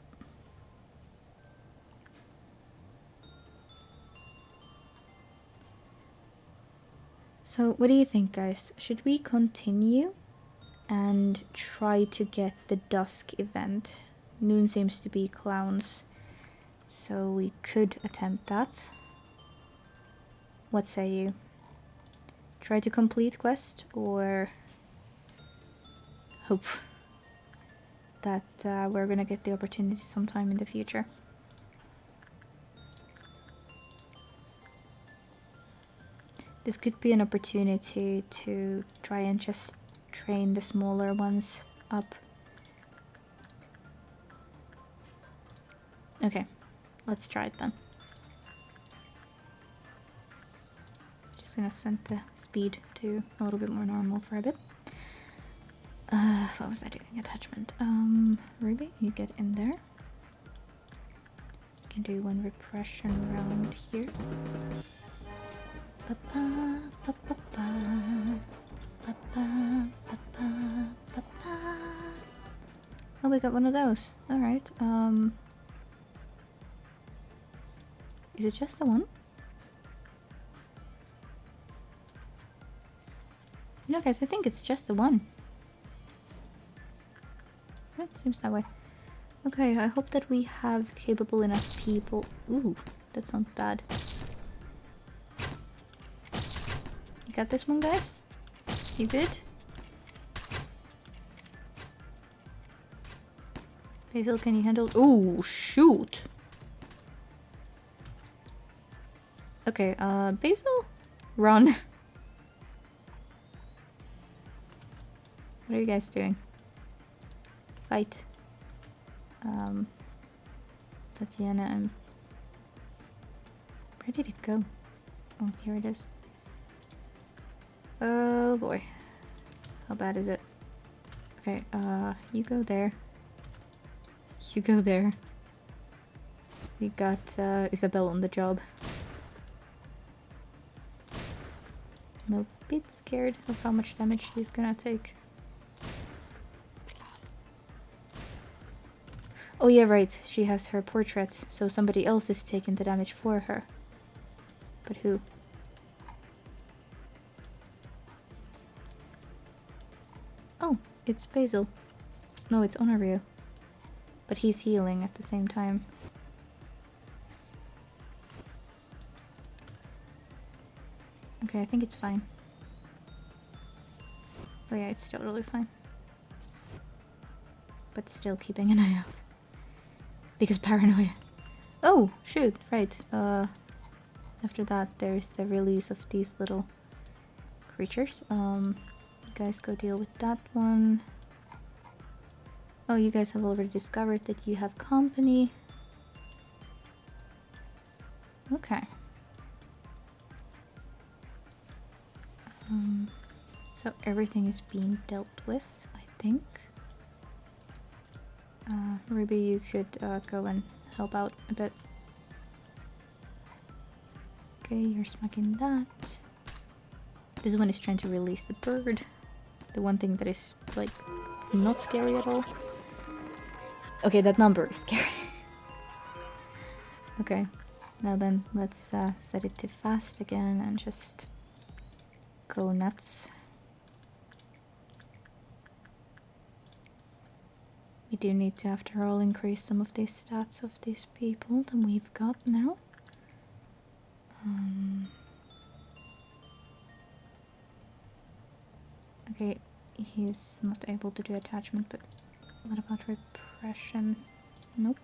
So what do you think, guys? Should we continue and try to get the dusk event? Noon seems to be clowns, so we could attempt that. What say you? Try to complete quest or hope that we're gonna get the opportunity sometime in the future? This could be an opportunity to try and just train the smaller ones up. Okay, let's try it then. Just gonna set the speed to a little bit more normal for a bit. What was I doing? Attachment. Ruby, you get in there. Can do one repression round here. Oh, we got one of those. Alright, is it just the one? You know, guys, I think it's just the one. Yeah, seems that way. Okay, I hope that we have capable enough people. Ooh, that sounds bad. You got this one, guys? You good? Basil, can you handle... Ooh, shoot! Okay, Basil? Run. What are you guys doing? fight. Tatiana, I'm ready to go. Oh, here it is. Oh boy. How bad is it? Okay, you go there. You go there. We got Isabel on the job. I'm a bit scared of how much damage she's gonna take. Oh yeah, right. She has her portrait, so somebody else is taking the damage for her. But who? Oh, it's Basil. No, it's Honorio. But he's healing at the same time. Okay, I think it's fine. Oh yeah, it's totally fine. But still keeping an eye out. Because paranoia. Oh, shoot, right. After that, there's the release of these little creatures. You guys go deal with that one. Oh, you guys have already discovered that you have company. Okay. So everything is being dealt with, I think. Ruby, you could go and help out a bit. Okay, you're smacking that. This one is trying to release the bird. The one thing that is, like, not scary at all. Okay, that number is scary. Okay, now then, let's set it to fast again and just go nuts. We do need to, after all, increase some of these stats of these people that we've got now. Okay, he's not able to do attachment, but what about repression? Nope.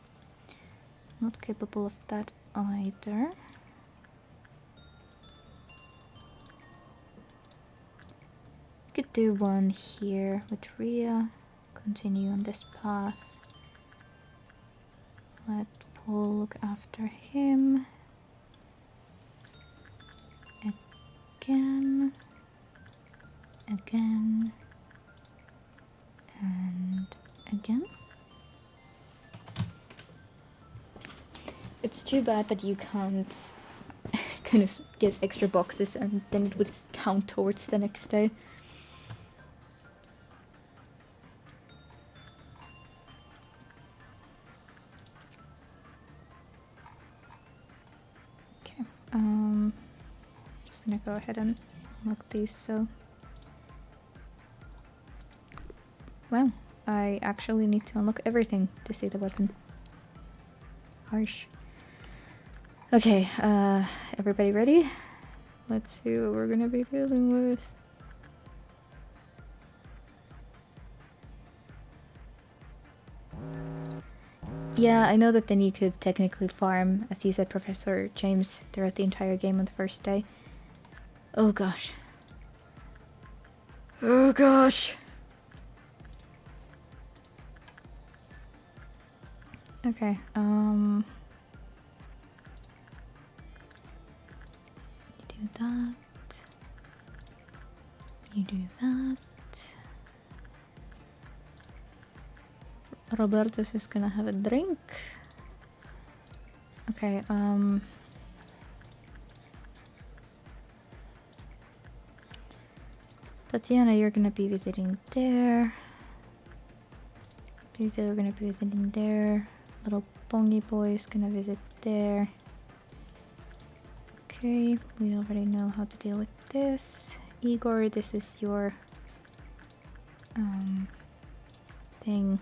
Not capable of that either. Could do one here with Rhea. Continue on this path. Let Paul look after him. Again. Again. And again. It's too bad that you can't kind of get extra boxes and then it would count towards the next day. Okay, just gonna go ahead and unlock these, so... Wow, I actually need to unlock everything to see the weapon. Harsh. Okay, everybody ready? Let's see what we're gonna be dealing with. Yeah, I know that then you could technically farm, as you said, Professor James, throughout the entire game on the first day. Oh gosh. Oh gosh! Okay, you do that. You do that. Roberto's is gonna have a drink. Okay, Tatiana, you're gonna be visiting there. Lisa, we're gonna be visiting there. Little Bongy boy is gonna visit there. Okay, we already know how to deal with this. Igor, this is your thing.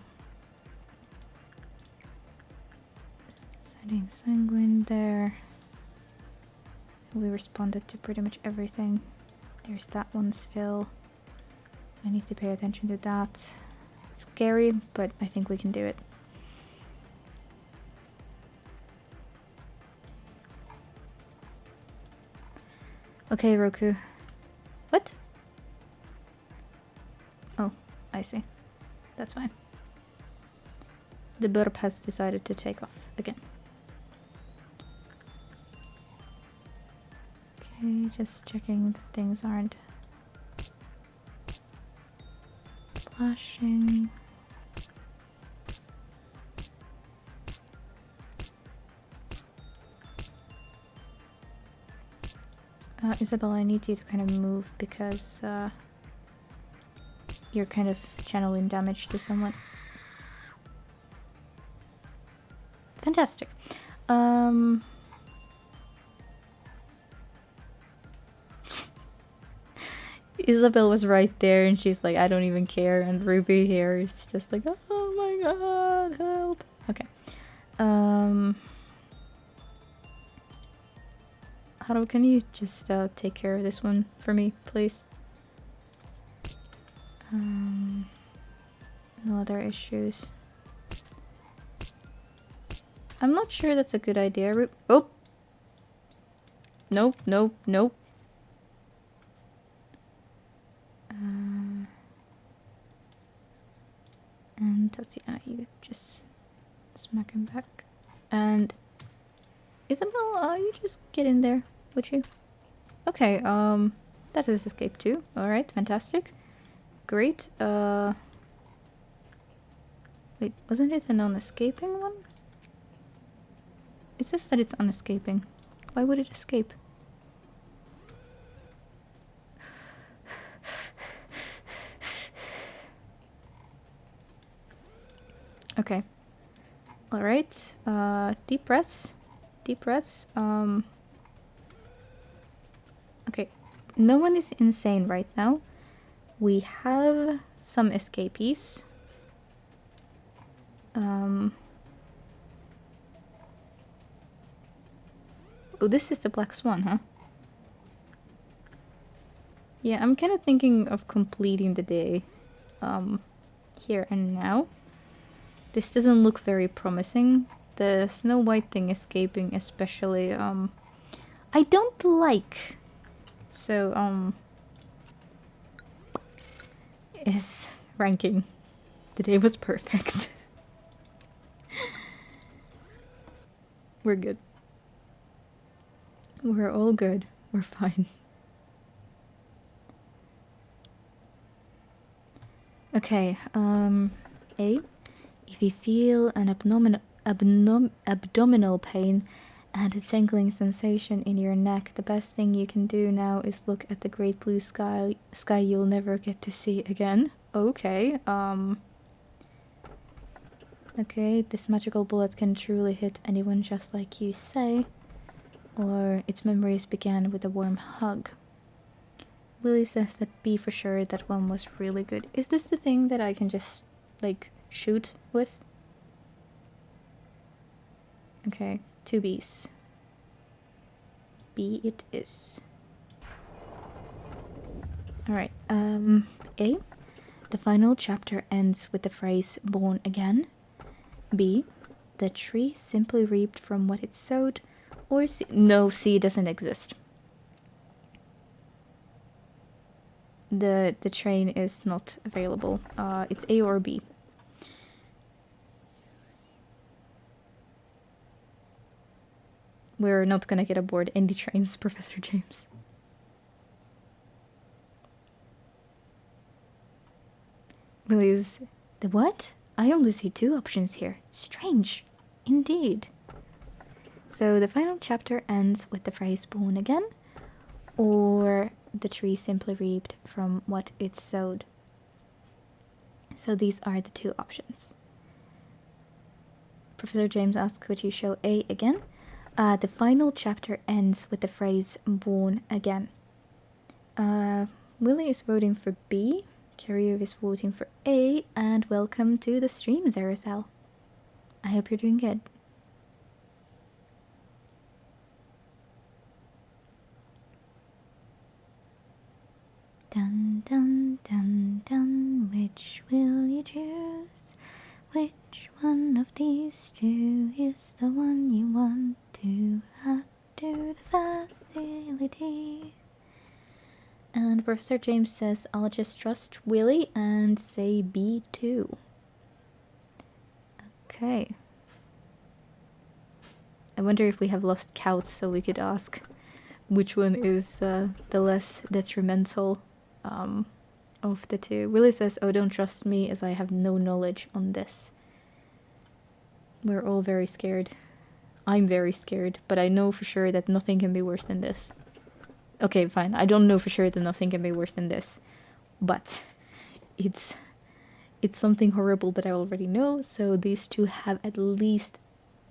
Setting Sanguine there. We responded to pretty much everything. There's that one still. I need to pay attention to that. It's scary, but I think we can do it. Okay, Roku. What? Oh, I see. That's fine. The burp has decided to take off again. Okay, just checking that things aren't flashing. Isabel, I need you to kind of move because you're kind of channeling damage to someone. Fantastic. Isabel was right there and she's like, I don't even care, and Ruby here is just like, oh my god, help. Okay. Haru, can you just take care of this one for me, please? No other issues. I'm not sure that's a good idea. Oh! Nope, nope, nope. And Tatiana, you just smack him back. And Isabel, you just get in there, would you? Okay, that has escaped too. Alright, fantastic. Great. Wait, wasn't it a non-escaping one? It says that it's unescaping. Why would it escape? Okay. Alright. Deep breaths. Deep breaths. Okay. No one is insane right now. We have some escapees. Oh, this is the Black Swan, huh? Yeah, I'm kind of thinking of completing the day here and now. This doesn't look very promising. The Snow White thing escaping especially, I don't like. So, is ranking. The day was perfect. We're good. We're all good. We're fine. Okay, A. If you feel an abdominal pain and a tingling sensation in your neck, the best thing you can do now is look at the great blue sky you'll never get to see again. Okay, okay, this magical bullet can truly hit anyone just like you say. Or its memories began with a warm hug. Willie says that B for sure, that one was really good. Is this the thing that I can just, like, shoot with? Okay, 2 Bs. B it is. Alright, A. The final chapter ends with the phrase, born again. B. The tree simply reaped from what it sowed. Or C. No, C doesn't exist. The train is not available. It's A or B. We're not gonna get aboard any trains, Professor James. Willie's... The what? I only see 2 options here. Strange. Indeed. So the final chapter ends with the phrase born again, or the tree simply reaped from what it sowed. So these are the 2 options. Professor James asks, could you show A again? The final chapter ends with the phrase born again. Willie is voting for B, Kiryu is voting for A, and welcome to the stream, Zaracel. I hope you're doing good. Dun dun dun dun, which will you choose? Which one of these 2 is the one you want to add to the facility? And Professor James says, I'll just trust Willie and say B2. Okay. I wonder if we have lost counts, so we could ask which one is the less detrimental of the two. Willie says, "Oh, don't trust me as I have no knowledge on this." We're all very scared. I'm very scared, but I know for sure that nothing can be worse than this. Okay, fine. I don't know for sure that nothing can be worse than this, but it's something horrible that I already know, so these two have at least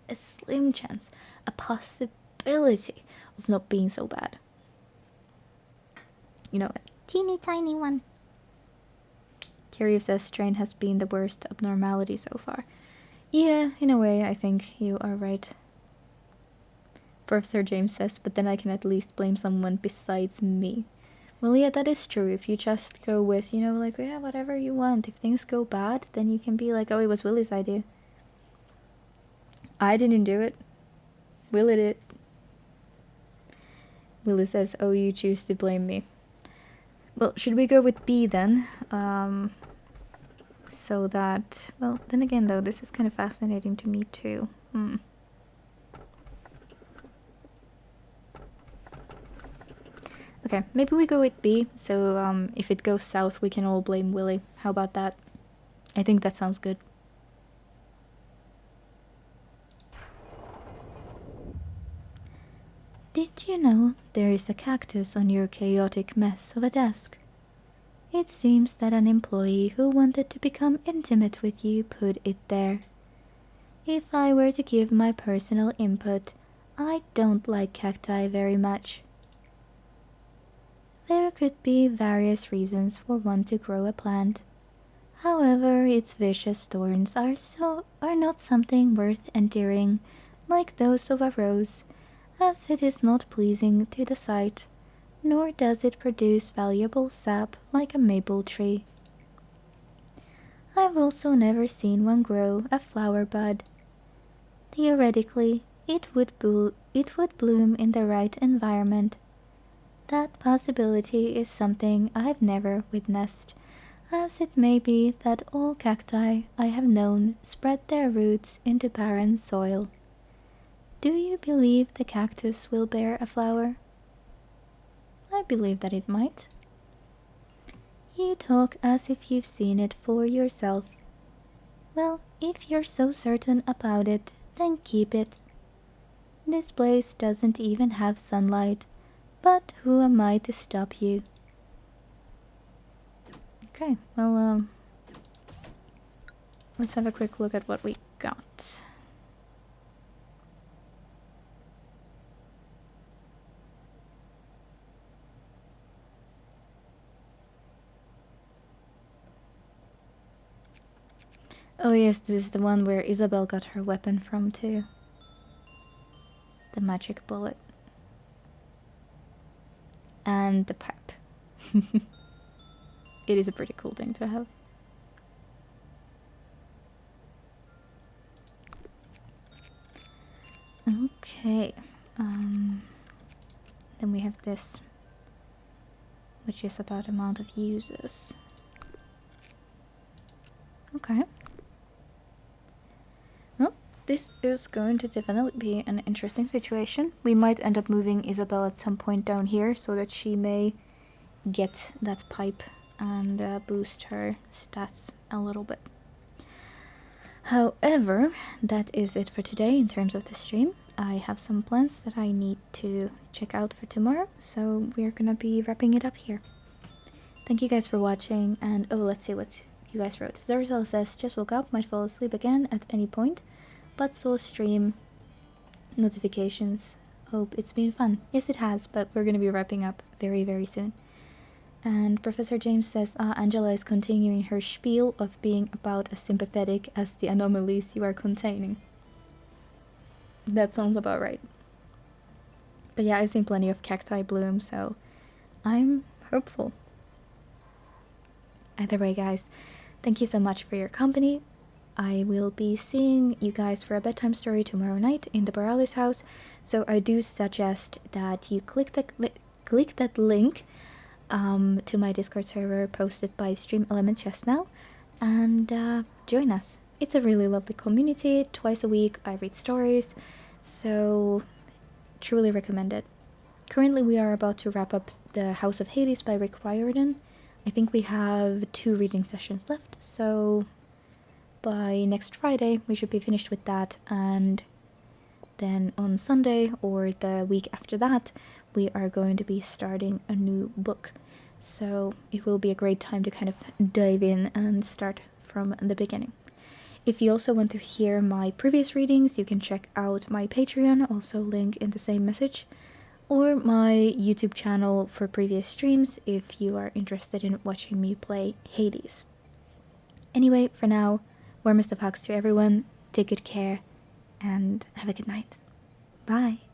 a slim chance, a possibility of not being so bad. You know, a teeny tiny one. Kiryu says strain has been the worst abnormality so far. Yeah, in a way, I think you are right. Professor James says, but then I can at least blame someone besides me. Well, yeah, that is true. If you just go with, you know, like, yeah, whatever you want. If things go bad, then you can be like, oh, it was Willie's idea. I didn't do it. Willie did. Willie says, oh, you choose to blame me. Well, should we go with B then? So that, well, then again, though, this is kind of fascinating to me too. Okay, maybe we go with B, so if it goes south, we can all blame Willie. How about that? I think that sounds good. Did you know there is a cactus on your chaotic mess of a desk? It seems that an employee who wanted to become intimate with you put it there. If I were to give my personal input, I don't like cacti very much. There could be various reasons for one to grow a plant. However, its vicious thorns are not something worth enduring, like those of a rose, as it is not pleasing to the sight, nor does it produce valuable sap like a maple tree. I've also never seen one grow a flower bud. Theoretically, it would bloom in the right environment. That possibility is something I've never witnessed, as it may be that all cacti I have known spread their roots into barren soil. Do you believe the cactus will bear a flower? I believe that it might. You talk as if you've seen it for yourself. Well, if you're so certain about it, then keep it. This place doesn't even have sunlight, but who am I to stop you? Okay, well, let's have a quick look at what we got. Oh yes, this is the one where Isabel got her weapon from too. The magic bullet. And the pipe. It is a pretty cool thing to have. Okay. Then we have this, which is about amount of uses. Okay. Well, this is going to definitely be an interesting situation. We might end up moving Isabel at some point down here so that she may get that pipe and boost her stats a little bit. However, that is it for today in terms of the stream. I have some plans that I need to check out for tomorrow, so we're gonna be wrapping it up here. Thank you guys for watching, and oh, let's see what you guys wrote. Zorzal says, just woke up, might fall asleep again at any point, but saw stream notifications. Hope it's been fun. Yes, it has, but we're gonna be wrapping up very, very soon. And Professor James says, Angela is continuing her spiel of being about as sympathetic as the anomalies you are containing. That sounds about right. But yeah, I've seen plenty of cacti bloom, so I'm hopeful. Either way, guys, thank you so much for your company. I will be seeing you guys for a bedtime story tomorrow night in the Borealis house, so I do suggest that you click that link to my Discord server posted by Stream Element just now, and join us. it's a really lovely community. Twice a week I read stories, so truly recommend it. Currently we are about to wrap up The House of Hades by Rick Riordan. I think we have 2 reading sessions left, so by next Friday we should be finished with that, and then on Sunday or the week after that we are going to be starting a new book. So it will be a great time to kind of dive in and start from the beginning. If you also want to hear my previous readings, you can check out my Patreon, also link in the same message, or my YouTube channel for previous streams if you are interested in watching me play Hades. Anyway, for now, warmest of hugs to everyone, take good care, and have a good night. Bye!